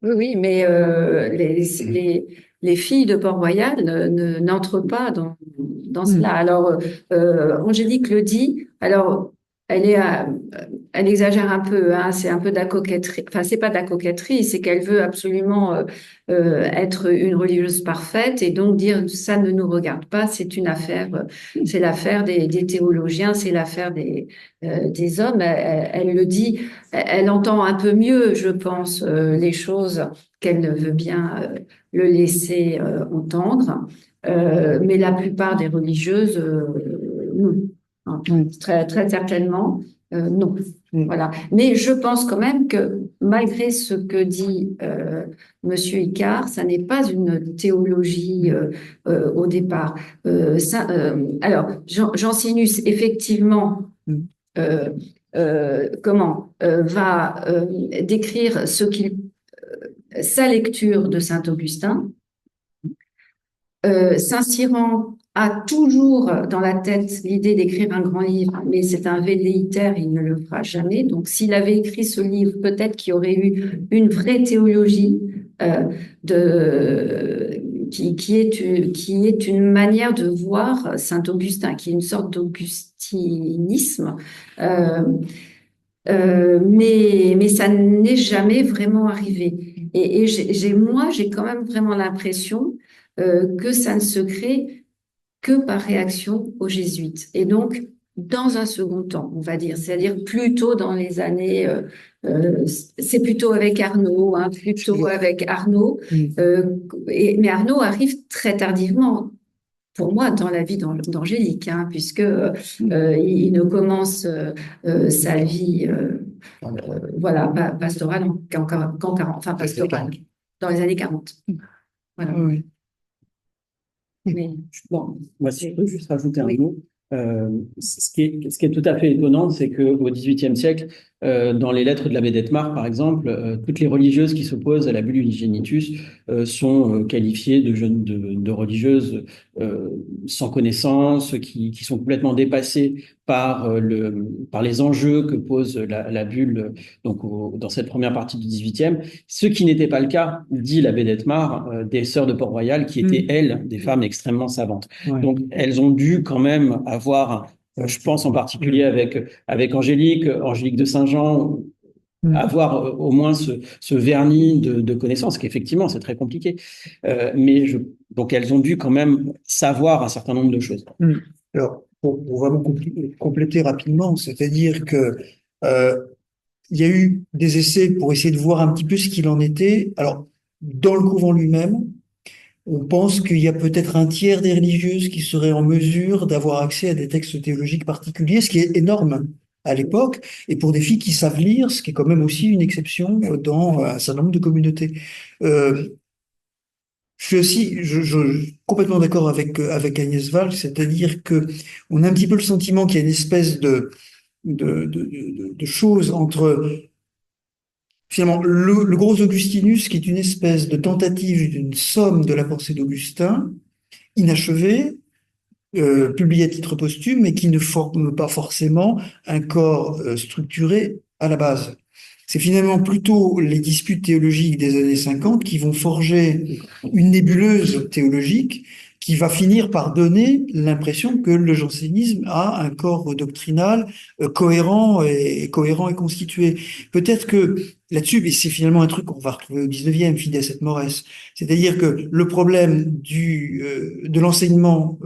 Oui, mais les filles de Port-Royal n'entrent pas dans cela. Alors, Angélique le dit, alors, elle exagère un peu, hein, c'est un peu de la coquetterie. Enfin, c'est pas de la coquetterie, c'est qu'elle veut absolument être une religieuse parfaite et donc dire ça ne nous regarde pas, c'est une affaire, c'est l'affaire des théologiens, c'est l'affaire des hommes. Elle le dit. Elle entend un peu mieux, je pense, les choses qu'elle ne veut bien le laisser entendre. Mais la plupart des religieuses, non. Hein, très certainement, non. Voilà. Mais je pense quand même que malgré ce que dit Monsieur Icare, ça n'est pas une théologie au départ. Alors, Jansénus, effectivement, va décrire sa lecture de Saint Augustin, Saint-Cyran a toujours dans la tête l'idée d'écrire un grand livre, mais c'est un velléitaire, il ne le fera jamais. Donc, s'il avait écrit ce livre, peut-être qu'il y aurait eu une vraie théologie qui est une manière de voir Saint-Augustin, qui est une sorte d'augustinisme. Mais ça n'est jamais vraiment arrivé. Et moi, j'ai quand même vraiment l'impression que ça ne se crée que par réaction aux jésuites. Et donc, dans un second temps, on va dire, c'est-à-dire plutôt dans les années, c'est plutôt avec Arnaud, hein, plutôt avec Arnaud. Mais Arnaud arrive très tardivement. Pour moi, dans la vie d'Angélique, hein, puisque il ne commence sa vie voilà, pastorale qu'en 40, enfin pastorale, dans les années 40. Voilà. Oui. Mais, Bon, moi, si je peux juste rajouter un Oui. mot. Ce qui est tout à fait étonnant, c'est qu'au XVIIIe siècle, dans les lettres de l'abbé d'Etmar, par exemple, toutes les religieuses qui s'opposent à la bulle Unigenitus sont qualifiées de religieuses sans connaissance, qui sont complètement dépassées par les enjeux que pose la bulle donc dans cette première partie du XVIIIe. Ce qui n'était pas le cas, dit l'abbé d'Etmar, des sœurs de Port-Royal, qui étaient, elles, des femmes extrêmement savantes. Ouais. Donc, elles ont dû quand même avoir, je pense en particulier avec Angélique de Saint-Jean, avoir au moins ce vernis de connaissances, qu'effectivement, c'est très compliqué. Donc, elles ont dû quand même savoir un certain nombre de choses. Alors, pour vraiment compléter rapidement, c'est-à-dire que il y a eu des essais pour essayer de voir un petit peu ce qu'il en était. Alors, dans le couvent lui-même, on pense qu'il y a peut-être un tiers des religieuses qui seraient en mesure d'avoir accès à des textes théologiques particuliers, ce qui est énorme à l'époque, et pour des filles qui savent lire, ce qui est quand même aussi une exception dans un certain nombre de communautés. Je suis aussi complètement d'accord avec Agnès Val, c'est-à-dire que on a un petit peu le sentiment qu'il y a une espèce de chose entre finalement le gros Augustinus, qui est une espèce de tentative d'une somme de la pensée d'Augustin, inachevée, publiée à titre posthume, mais qui ne forme pas forcément un corps structuré à la base. C'est finalement plutôt les disputes théologiques des années 50 qui vont forger une nébuleuse théologique qui va finir par donner l'impression que le jansénisme a un corps doctrinal cohérent et constitué. Peut-être que là-dessus, mais c'est finalement un truc qu'on va retrouver au 19e, Fidès et Morès. C'est-à-dire que le problème de l'enseignement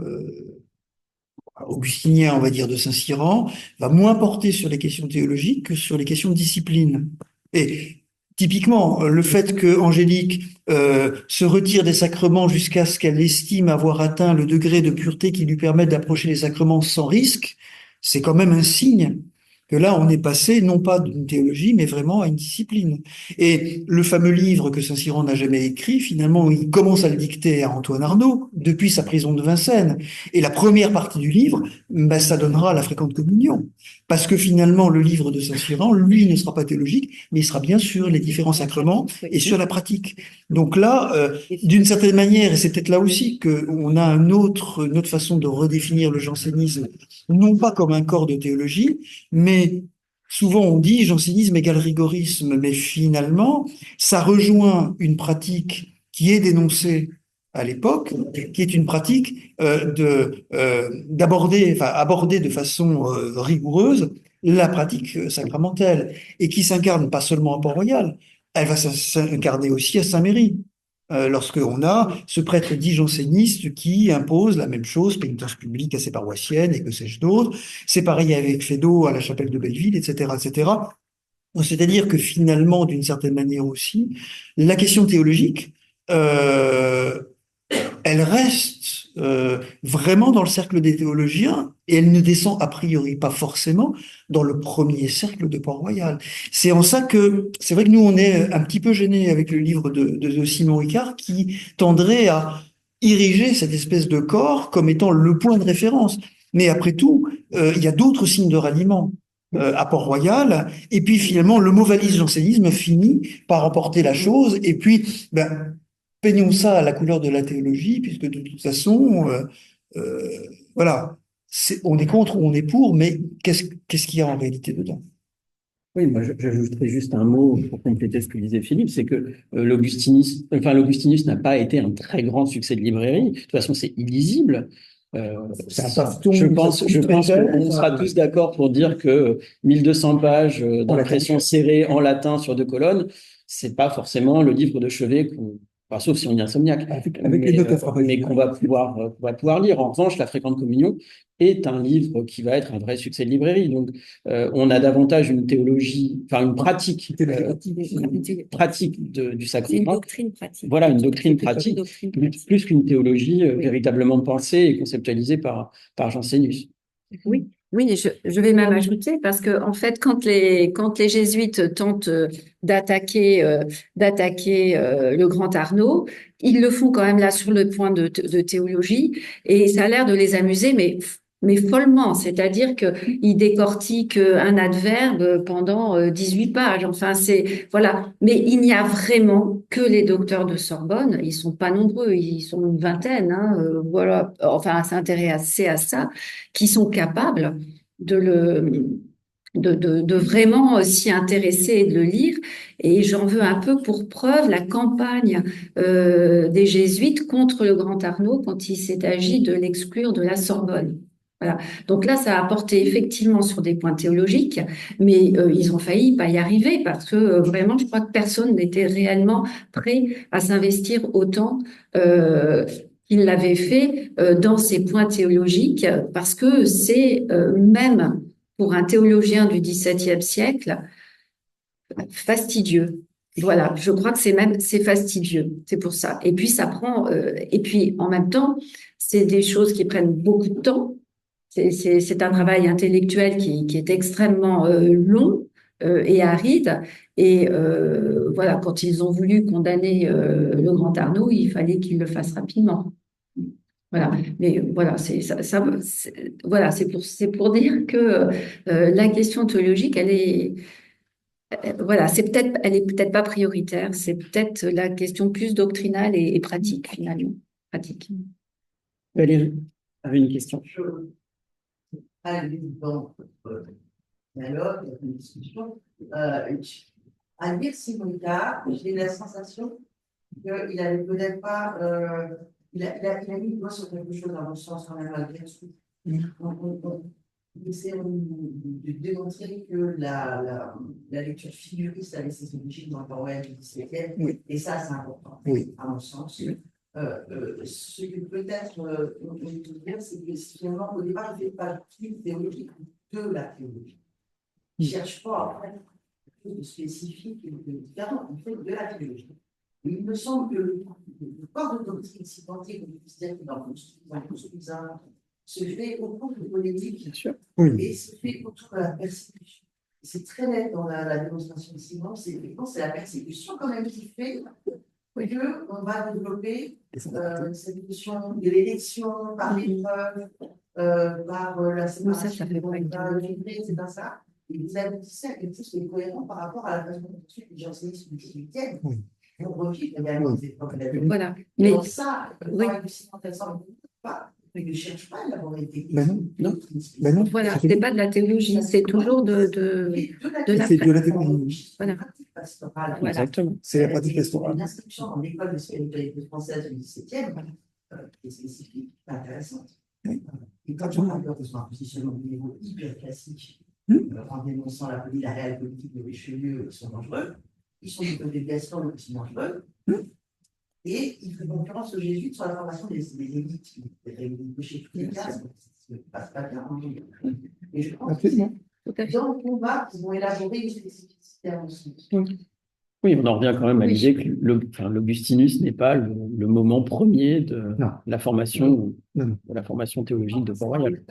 augustinien, on va dire, de Saint-Cyran, va moins porter sur les questions théologiques que sur les questions de discipline. Et typiquement, le fait que Angélique se retire des sacrements jusqu'à ce qu'elle estime avoir atteint le degré de pureté qui lui permet d'approcher les sacrements sans risque, c'est quand même un signe que là, on est passé non pas d'une théologie, mais vraiment à une discipline. Et le fameux livre que Saint-Cyran n'a jamais écrit, finalement, il commence à le dicter à Antoine Arnauld depuis sa prison de Vincennes. Et la première partie du livre, ben, ça donnera la fréquente communion. Parce que finalement, le livre de Saint-Cyran, lui, ne sera pas théologique, mais il sera bien sur les différents sacrements et sur la pratique. Donc là, d'une certaine manière, et c'est peut-être là aussi qu'on a une autre façon de redéfinir le jansénisme, non pas comme un corps de théologie, mais souvent on dit jansénisme égale rigorisme, mais finalement, ça rejoint une pratique qui est dénoncée à l'époque, qui est une pratique aborder de façon rigoureuse la pratique sacramentelle, et qui s'incarne pas seulement à Port-Royal, elle va s'incarner aussi à Saint-Méry. Lorsqu'on a ce prêtre dit janséniste qui impose la même chose, pénitence publique à ses paroissiennes et que sais-je d'autre. C'est pareil avec Fédot à la chapelle de Belleville, etc., etc. C'est-à-dire que finalement, d'une certaine manière aussi, la question théologique, elle reste vraiment dans le cercle des théologiens et elle ne descend a priori pas forcément dans le premier cercle de Port-Royal. C'est en ça que c'est vrai que nous on est un petit peu gênés avec le livre de Simon Ricard qui tendrait à ériger cette espèce de corps comme étant le point de référence. Mais après tout, il y a d'autres signes de ralliement à Port-Royal, et puis finalement le mot valise jansénisme finit par emporter la chose, et puis peignons ça à la couleur de la théologie, puisque de toute façon, voilà, on est contre ou on est pour, mais qu'est-ce qu'il y a en réalité dedans? Oui, moi j'ajouterais juste un mot pour compléter ce que disait Philippe, c'est que l'Augustinus n'a pas été un très grand succès de librairie. De toute façon, c'est illisible. Je pense qu'on sera tous d'accord pour dire que 1200 pages d'impression serrée en latin sur 2 colonnes, c'est pas forcément le livre de chevet sauf si on est insomniaque, mais qu'on va pouvoir lire. En revanche, la fréquente communion est un livre qui va être un vrai succès de librairie. Donc, on a davantage une théologie, enfin une pratique du sacrement. Une doctrine pratique. Voilà, une doctrine pratique, plus qu'une théologie véritablement pensée et conceptualisée par Jansénus. Oui, Oui, je vais même ajouter parce que en fait, quand les jésuites tentent d'attaquer le grand Arnaud, ils le font quand même là sur le point de théologie et ça a l'air de les amuser, mais follement. C'est-à-dire que ils décortiquent un adverbe pendant 18 pages. Enfin, c'est voilà. Mais il n'y a vraiment que les docteurs de Sorbonne. Ils sont pas nombreux, ils sont une vingtaine. Hein, voilà. Enfin, à s'intéresser à ça, qui sont capables de de vraiment s'y intéresser et de le lire. Et j'en veux un peu pour preuve la campagne des Jésuites contre le Grand Arnaud quand il s'est agi de l'exclure de la Sorbonne. Voilà. Donc là, ça a porté effectivement sur des points théologiques, mais ils ont failli pas y arriver parce que vraiment, je crois que personne n'était réellement prêt à s'investir autant qu'il l'avait fait dans ces points théologiques, parce que c'est même pour un théologien du XVIIe siècle fastidieux. Voilà, je crois que c'est fastidieux, c'est pour ça. Et puis ça prend et puis en même temps, c'est des choses qui prennent beaucoup de temps. C'est un travail intellectuel qui est extrêmement long et aride. Et voilà, quand ils ont voulu condamner le grand Arnaud, il fallait qu'ils le fassent rapidement. Voilà, mais voilà, voilà, c'est pour dire que la question théologique, voilà, elle est peut-être pas prioritaire, c'est peut-être la question plus doctrinale et pratique finalement, pratique. Valérie avait une question. Je pas lu dans votre dialogue, une discussion. À lire Simon-Card, j'ai la sensation qu'il n'avait peut-être pas. Il a mis le doigt sur quelque chose dans le sens quand même malgré tout. On essaie de démontrer que la lecture figuriste avait ses origines dans le Orwell du XVIIe, et ça, c'est important, à mon sens. Ce que peut-être on peut dire, c'est que finalement, au départ, il ne fait pas plus théologique de la théologie. Il ne cherche pas à faire quelque chose de spécifique et de différent, il fait de la théologie. Et il me semble que le corps de doctrine, si tant est que le christianisme dans le construisant, se fait au cours de polémiques, bien sûr, et se fait autour de la persécution. C'est très net dans la démonstration de Simon, c'est la persécution quand même qui fait qu'on va développer cette notion de l'élection par l'épreuve, par la séparation des bons et des mauvais, c'est pas ça. Et vous aboutissez à quelque chose qui est cohérent par rapport à la façon dont suit les jansénistes du XVIIIe. On revit également ces problèmes. Voilà. Mais dans ça, le travail du Simon, ça ne semble pas. Il ne cherche pas à avoir été. Non. Voilà, c'est pas de la théologie, c'est toujours de la C'est de la théologie. Voilà. Voilà. Exactement. C'est la pratique pastorale. Une inscription dans l'école de spiritualité française du XVIIe, qui est spécifique, intéressante. Et quand on parle de son positionnement au niveau hyper classique, en dénonçant la réelle politique de Richelieu, ils sont dangereux. Ils sont des déviations aussi dangereux. Et il fait concurrence aux jésuites sur la formation des élites, des chez toutes les classes, ça ne passe pas bien. Et je pense que dans le combat, ils vont élaborer une spécificité à mon sens. Oui, on en revient quand même à l'idée que l'Augustinus n'est pas le moment premier de la formation, de la formation théologique de Port-Royal.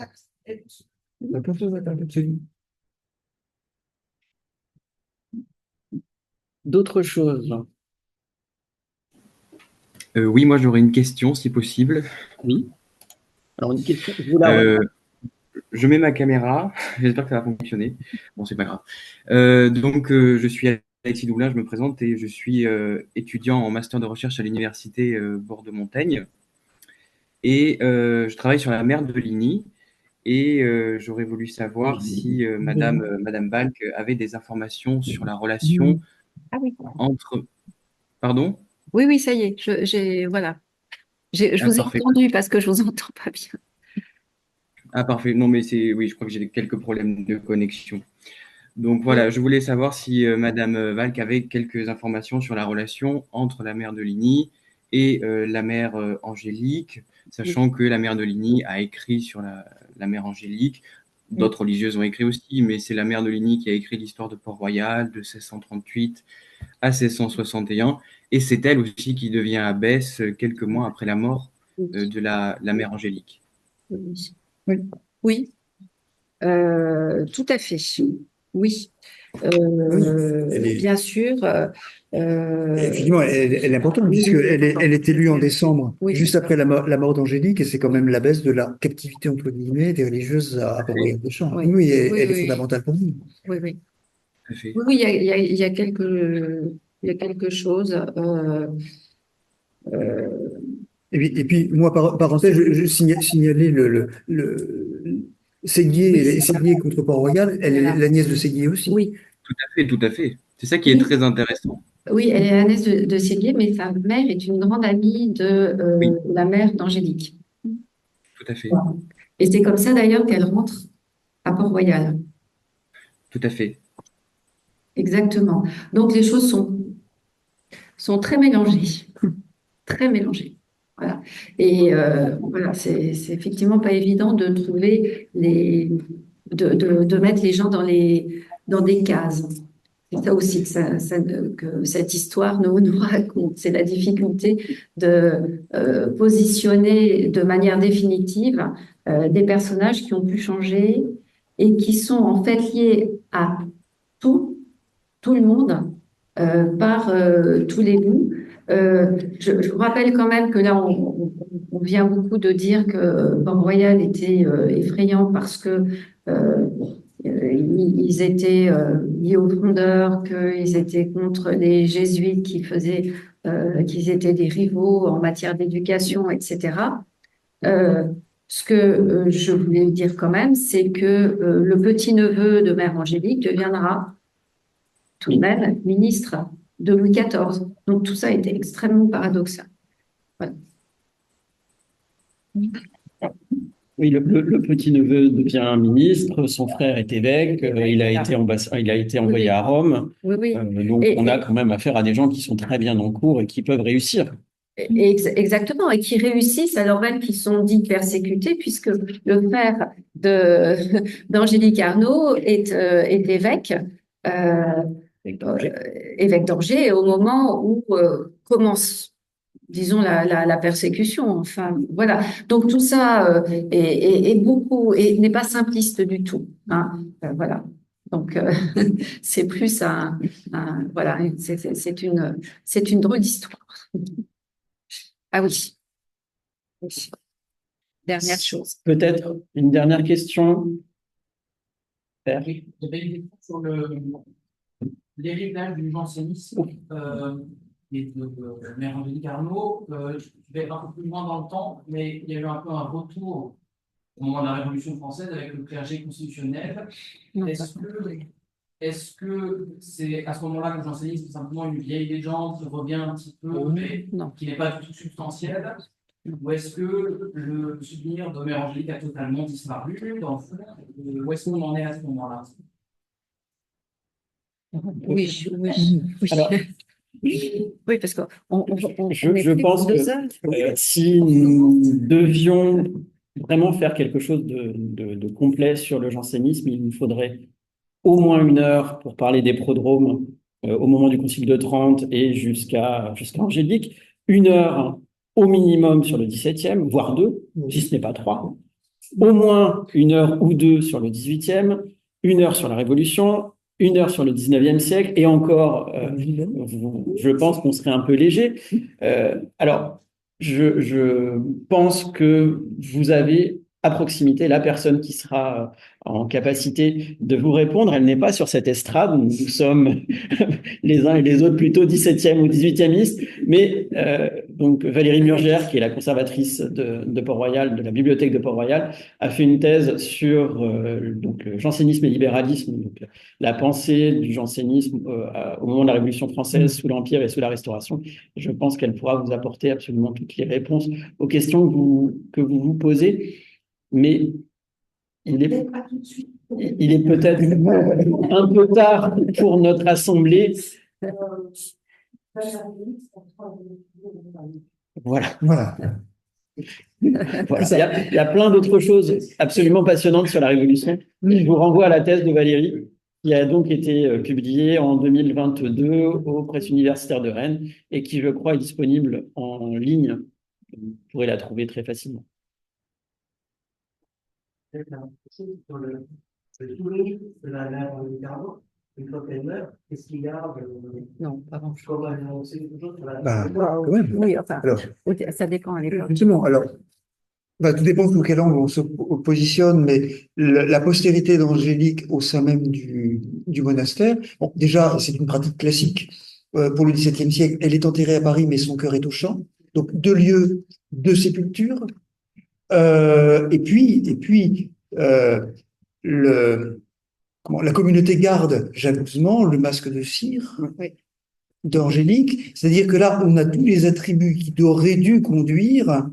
D'autres choses? Oui, moi j'aurais une question si possible. Oui. Alors une question, je vous la je mets ma caméra, j'espère que ça va fonctionner. Bon, c'est pas grave. Donc, je suis Alexis Doulin, je me présente et je suis étudiant en master de recherche à l'université Bordeaux-Montaigne. Et je travaille sur la mer de Ligny. Et j'aurais voulu savoir si Madame Balk avait des informations sur la relation entre. Pardon? Oui, ça y est, voilà. Je vous ai parfait. entendu parce que je vous entends pas bien. Ah, parfait. Non, mais oui, je crois que j'ai quelques problèmes de connexion. Donc voilà, je voulais savoir si Madame Valk avait quelques informations sur la relation entre la mère de Ligny et la mère Angélique, sachant que la mère de Ligny a écrit sur la mère Angélique. D'autres religieuses ont écrit aussi, mais c'est la mère de Ligny qui a écrit l'histoire de Port-Royal de 1638 à 1661. Et c'est elle aussi qui devient abbesse quelques mois après la mort de la mère Angélique. Oui. Tout à fait. Oui. Elle est- Bien sûr. Effectivement, elle est importante oui, elle est élue en décembre, oui, juste après la mort d'Angélique, et c'est quand même la baisse de la captivité, entre guillemets, des religieuses à Port-Royal-des-Champs. oui, Oui, oui, oui, elle est oui, fondamentale pour nous. oui, oui. Tout à fait. Oui, oui, il y a il y a quelque chose. Euh, Et puis moi, parenthèse, je signalais oui, Séguier contre Port-Royal, elle est voilà. la nièce de Séguier aussi. Oui, Tout à fait, tout à fait. C'est ça qui est oui, très intéressant. oui, elle est la nièce de Séguier, mais sa mère est une grande amie de Oui, la mère d'Angélique. tout à fait, Et c'est comme ça d'ailleurs qu'elle rentre à Port-Royal. tout à fait. Exactement. Donc les choses sont très mélangées, très mélangées. Voilà. Et voilà, c'est effectivement pas évident de trouver de mettre les gens dans des cases. C'est ça aussi que cette histoire nous raconte. C'est la difficulté de positionner de manière définitive des personnages qui ont pu changer et qui sont en fait liés à tout, tout le monde par tous les bouts. Je vous rappelle quand même que là, on vient beaucoup de dire que Port-Royal était effrayant parce que ils étaient liés aux frondeurs, qu'ils étaient contre les jésuites qui faisaient, qu'ils étaient des rivaux en matière d'éducation, etc. Ce que je voulais dire quand même, c'est que le petit-neveu de Mère Angélique deviendra tout de même ministre de Louis XIV. Donc tout ça était extrêmement paradoxal. Voilà. Oui, le petit-neveu devient ministre, son frère est évêque, il a été envoyé à Rome. Oui, oui. Donc, Et, on a et- quand même affaire à des gens qui sont très bien en cours et qui peuvent réussir. exactement, et qui réussissent alors même qu'ils sont dits persécutés, puisque le frère de d'Angélique Arnauld est évêque, euh, évêque d'Angers, au moment où commence, disons, la persécution. Enfin, voilà. Donc tout ça est beaucoup et n'est pas simpliste du tout. Hein. Voilà. Donc c'est plus voilà, c'est une drôle d'histoire. Ah oui. Oui. Dernière chose. Peut-être une dernière question. Père. Oui, j'avais une question sur l'héritage du jansénisme et de Mère Angélique Arnauld. Je vais un peu plus loin dans le temps, mais il y a eu un peu un retour au moment de la Révolution française avec le clergé constitutionnel. Est-ce que c'est à ce moment-là que le jansénisme est simplement une vieille légende qui revient un petit peu, mais Non. qui n'est pas du tout substantielle? Ou est-ce que le souvenir de Mère Angélique a totalement disparu dans le fond? Où est-ce qu'on en est à ce moment-là? Oui, oui, oui. Alors, Oui, parce qu'on je pense que si nous devions vraiment faire quelque chose de complet sur le jansénisme, il nous faudrait au moins 1 heure pour parler des prodromes au moment du Concile de Trente et jusqu'à Angélique, 1 heure au minimum sur le XVIIe, voire 2, si ce n'est pas 3, au moins 1 heure ou 2 sur le XVIIIe, 1 heure sur la Révolution, 1 heure sur le XIXe siècle, et encore, je pense qu'on serait un peu léger. Alors, je pense que vous avez à proximité la personne qui sera en capacité de vous répondre. Elle n'est pas sur cette estrade. Nous sommes les uns et les autres plutôt 17e ou 18e, mais donc Valérie Murgère, qui est la conservatrice de Port-Royal, de la bibliothèque de Port-Royal, a fait une thèse sur donc le jansénisme et libéralisme, donc la pensée du jansénisme au moment de la Révolution française, sous l'Empire et sous la Restauration. Je pense qu'elle pourra vous apporter absolument toutes les réponses aux questions que vous posez, mais il est peut-être un peu tard pour notre assemblée. Voilà. Voilà. Voilà. Il y a plein d'autres choses absolument passionnantes sur la Révolution. Je vous renvoie à la thèse de Valérie, qui a donc été publiée en 2022 aux Presses universitaires de Rennes et qui, je crois, est disponible en ligne. Vous pourrez la trouver très facilement. Sur le souvenir de la mère en Carnot, une fois qu'elle meurt, qu'est-ce qu'il garde Non, pas grand chose. comme annoncé toujours sur la Bah, quand même. Oui, enfin, Alors, ça dépend à l'époque. justement, alors, bah, tout dépend sous quel angle on se positionne, mais la postérité d'Angélique au sein même du monastère, bon, déjà, c'est une pratique classique. Pour le XVIIe siècle, elle est enterrée à Paris, mais son cœur est au Champ. Donc, deux lieux, deux sépultures. Et puis, le, la communauté garde jalousement le masque de cire d'Angélique, c'est-à-dire que là, on a tous les attributs qui auraient dû conduire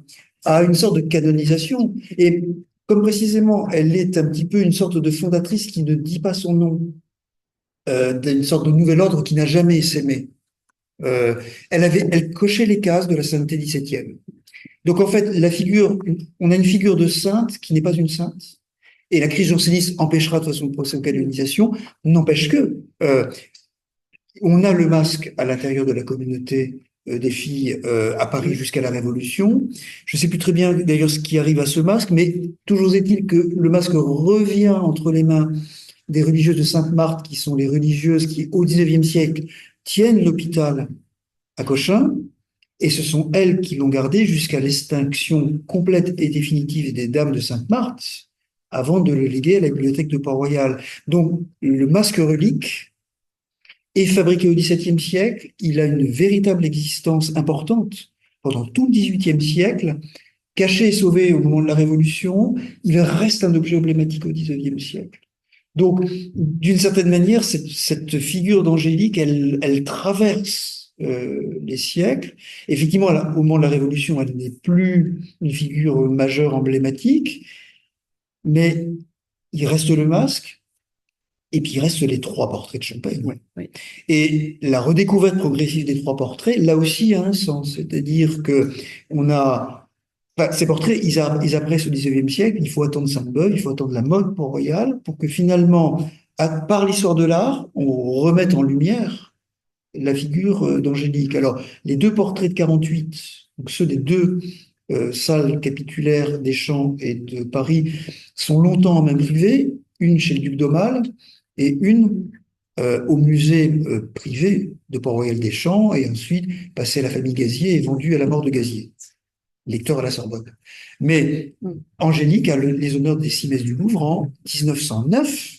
à une sorte de canonisation. Et comme précisément, elle est un petit peu une sorte de fondatrice qui ne dit pas son nom, d'une sorte de nouvel ordre qui n'a jamais s'aimé. Elle cochait les cases de la sainteté XVIIe. Donc en fait, on a une figure de sainte qui n'est pas une sainte. Et la crise janséniste empêchera de toute façon le procès aux canonisations, n'empêche que on a le masque à l'intérieur de la communauté des filles à Paris jusqu'à la Révolution. Je ne sais plus très bien d'ailleurs ce qui arrive à ce masque, mais toujours est-il que le masque revient entre les mains des religieuses de Sainte-Marthe, qui sont les religieuses qui, au XIXe siècle, tiennent l'hôpital à Cochin, et ce sont elles qui l'ont gardé jusqu'à l'extinction complète et définitive des Dames de Sainte-Marthe, avant de le léguer à la bibliothèque de Port-Royal. Donc, le masque relique est fabriqué au XVIIe siècle, il a une véritable existence importante pendant tout le XVIIIe siècle, caché et sauvé au moment de la Révolution, il reste un objet emblématique au XIXe siècle. Donc, d'une certaine manière, cette figure d'Angélique, elle traverse les siècles. Effectivement, au moment de la Révolution, elle n'est plus une figure majeure emblématique, mais il reste le masque, et puis il reste les trois portraits de Champagne. Oui. Et la redécouverte progressive des trois portraits, là aussi, a un sens. C'est-à-dire que ces portraits, ils apparaissent au XIXe siècle, il faut attendre Sainte-Beuve, il faut attendre la mode Port-Royal pour que finalement, par l'histoire de l'art, on remette en lumière la figure d'Angélique. Alors, les deux portraits de 48, donc ceux des deux salles capitulaires des Champs et de Paris, sont longtemps en main privée, une chez le duc d'Aumale et une au musée privé de Port-Royal des Champs, et ensuite passée à la famille Gazier et vendue à la mort de Gazier, lecteur à la Sorbonne. Mais Angélique a les honneurs des 6 messes du Louvre en 1909.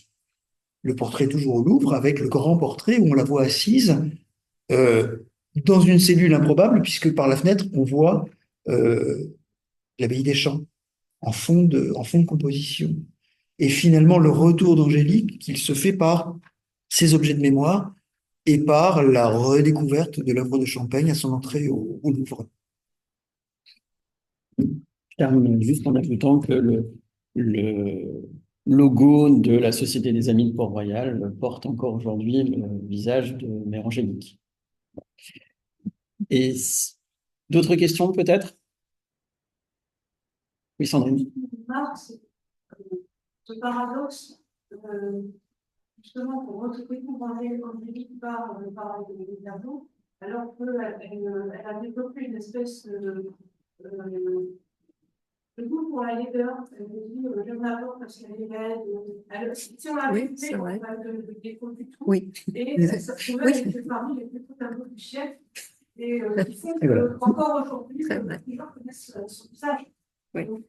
Le portrait est toujours au Louvre, avec le grand portrait où on la voit assise dans une cellule improbable, puisque par la fenêtre, on voit l'abbaye des Champs en fond de composition. Et finalement, le retour d'Angélique, qu'il se fait par ses objets de mémoire et par la redécouverte de l'œuvre de Champagne à son entrée au Louvre. Je termine juste en ajoutant que le logo de la Société des Amis de Port-Royal porte encore aujourd'hui le visage de Mère Angélique. Et d'autres questions peut-être? Oui, Sandrine. Ce paradoxe, justement, pour retrouver Angélique par le parole de Bernard, alors qu'elle a développé une espèce de goût pour la laideur. Elle me dit, je m'adore parce qu'elle est laide. Si on la Oui, c'est vrai. de défaut du tout. Oui. Et ça se trouvait avec les parmi les plus tableaux du siècle. Et qui font qu'encore aujourd'hui, les gens connaissent son visage. Oui. Donc,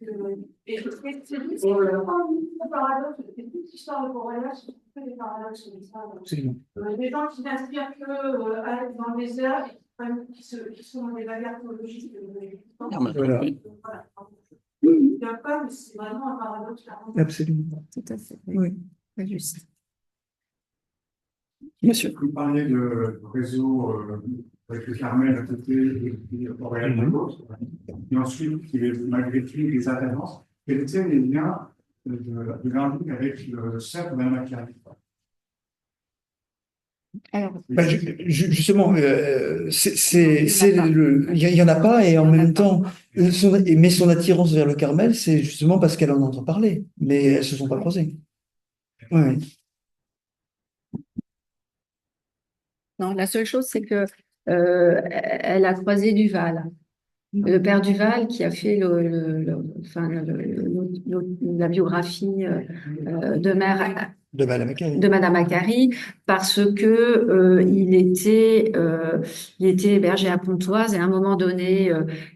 et c'est juste un paradoxe, c'est toute l'histoire de Port-Royal, c'est des paradoxes comme ça. Des gens qui n'inspirent que dans les airs et qui sont dans des barrières théologiques. Voilà. Il n'y a pas, mais c'est vraiment un paradoxe. Absolument. Tout à fait. Oui. C'est juste. Monsieur. Vous parlez de réseau avec le Carmel à côté et Port-Royal à l'autre, et ensuite il y avait malgré tout des alternances. Quels étaient les liens de l'Angélique avec le cercle de la matière? Alors, Justement, il y en a pas, et en même temps, mais son attirance vers le Carmel, c'est justement parce qu'elle en entend parler, mais elles se sont pas croisées. Ouais. Non, la seule chose, c'est que elle a croisé Duval. Le père Duval qui a fait la biographie de mère De Madame Macquarie. de Madame Acari parce que il était hébergé à Pontoise et à un moment donné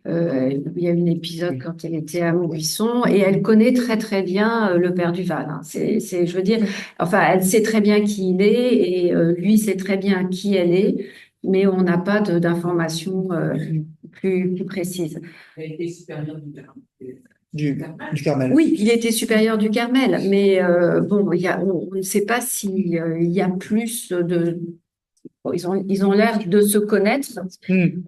il y a eu un épisode quand elle était à Maubuisson et elle connaît très très bien le père Duval, hein. Je veux dire, enfin elle sait très bien qui il est et lui sait très bien qui elle est, mais on n'a pas d'informations plus précises. Elle a été supérieure du Du Carmel. Oui, il était supérieur du Carmel, mais bon, on ne sait pas s'il y a plus de. Bon, ils ont l'air de se connaître.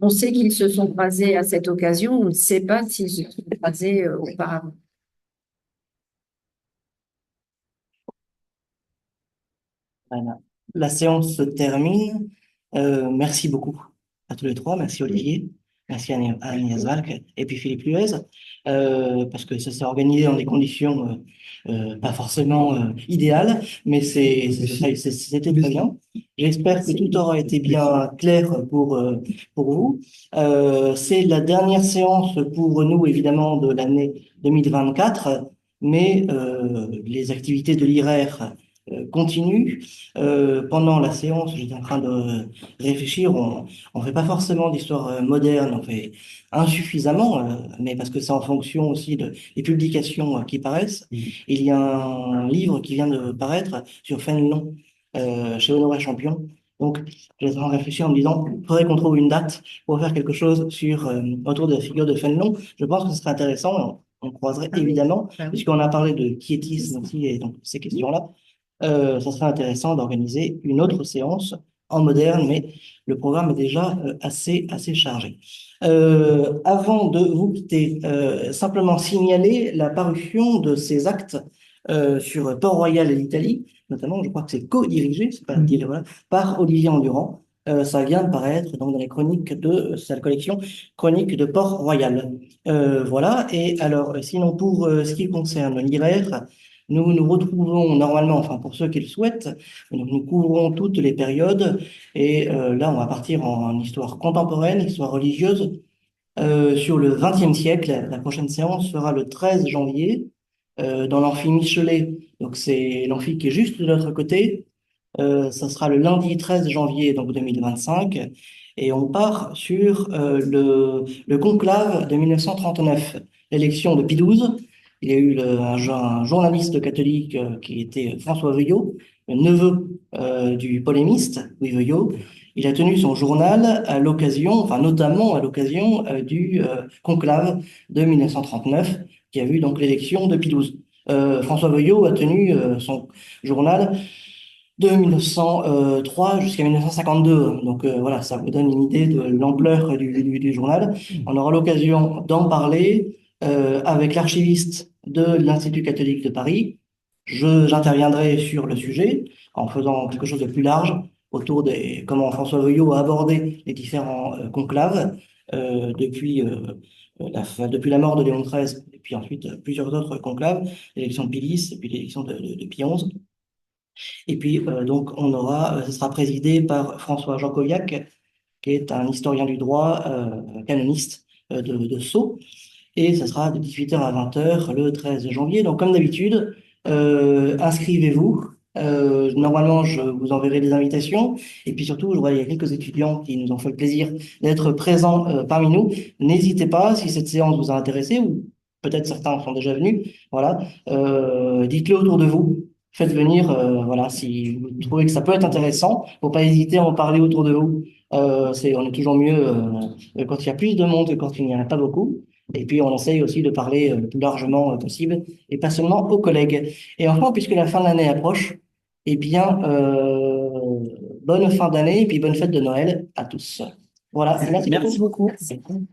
On sait qu'ils se sont croisés à cette occasion. On ne sait pas s'ils se sont croisés auparavant. Voilà. La séance se termine. Merci beaucoup à tous les trois. Merci Olivier. Merci Agnès Valk et puis Philippe Luez. Parce que ça s'est organisé dans des conditions pas forcément idéales, mais c'était très bien. J'espère que tout aura été bien clair pour vous. C'est la dernière séance pour nous, évidemment, de l'année 2024, mais les activités de l'IRER continuent. Pendant la séance, j'étais en train de réfléchir, on fait pas forcément d'histoire moderne, on fait insuffisamment, mais parce que c'est en fonction aussi des publications qui paraissent. Il y a un livre qui vient de paraître sur Fénelon, chez Honoré Champion. Donc, j'étais en train de réfléchir en me disant, il faudrait qu'on trouve une date pour faire quelque chose autour de la figure de Fénelon. Je pense que ce serait intéressant. On croiserait évidemment, puisqu'on a parlé de quiétisme aussi, et donc ces questions-là. Ça serait intéressant d'organiser une autre séance en moderne, mais le programme est déjà assez chargé. Avant de vous quitter, simplement signaler la parution de ces actes sur Port-Royal et l'Italie, notamment, je crois que c'est co-dirigé, c'est pas dirigé, voilà, par Olivier Endurand. Ça vient de paraître donc dans les chroniques de sa collection Chroniques de Port-Royal. Voilà, et alors, sinon, pour ce qui concerne l'IRER, nous nous retrouvons normalement, enfin pour ceux qui le souhaitent, donc nous couvrons toutes les périodes et là on va partir en histoire contemporaine, histoire religieuse, sur le XXe siècle. La prochaine séance sera le 13 janvier dans l'amphi Michelet, donc c'est l'amphi qui est juste de l'autre côté. Ça sera le lundi 13 janvier donc 2025 et on part sur le conclave de 1939, l'élection de Pie XII. Il y a eu un journaliste catholique qui était François Veuillot, le neveu du polémiste Louis Veuillot. Il a tenu son journal à l'occasion, enfin notamment à l'occasion du conclave de 1939, qui a vu donc l'élection de Pie XII. François Veuillot a tenu son journal de 1903 jusqu'à 1952. Donc voilà, ça vous donne une idée de l'ampleur du journal. On aura l'occasion d'en parler avec l'archiviste de l'Institut catholique de Paris. J'interviendrai sur le sujet en faisant quelque chose de plus large autour de comment François Veuillot a abordé les différents conclaves depuis la mort de Léon XIII et puis ensuite plusieurs autres conclaves, l'élection de Pie X et puis l'élection de Pie XI. Et puis donc ce sera présidé par François Jancoviac, qui est un historien du droit canoniste de Sceaux. Et ça sera de 18h à 20h le 13 janvier. Donc, comme d'habitude, inscrivez-vous. Normalement, je vous enverrai des invitations. Et puis surtout, je vois il y a quelques étudiants qui nous ont fait le plaisir d'être présents parmi nous. N'hésitez pas, si cette séance vous a intéressé, ou peut-être certains sont déjà venus, voilà, dites-le autour de vous. Faites venir, voilà, si vous trouvez que ça peut être intéressant, faut pas hésiter à en parler autour de vous. On est toujours mieux quand il y a plus de monde que quand il n'y en a pas beaucoup. Et puis, on essaye aussi de parler le plus largement possible, et pas seulement aux collègues. Et enfin, puisque la fin de l'année approche, eh bien, bonne fin d'année et puis bonne fête de Noël à tous. Voilà, merci beaucoup. Merci beaucoup.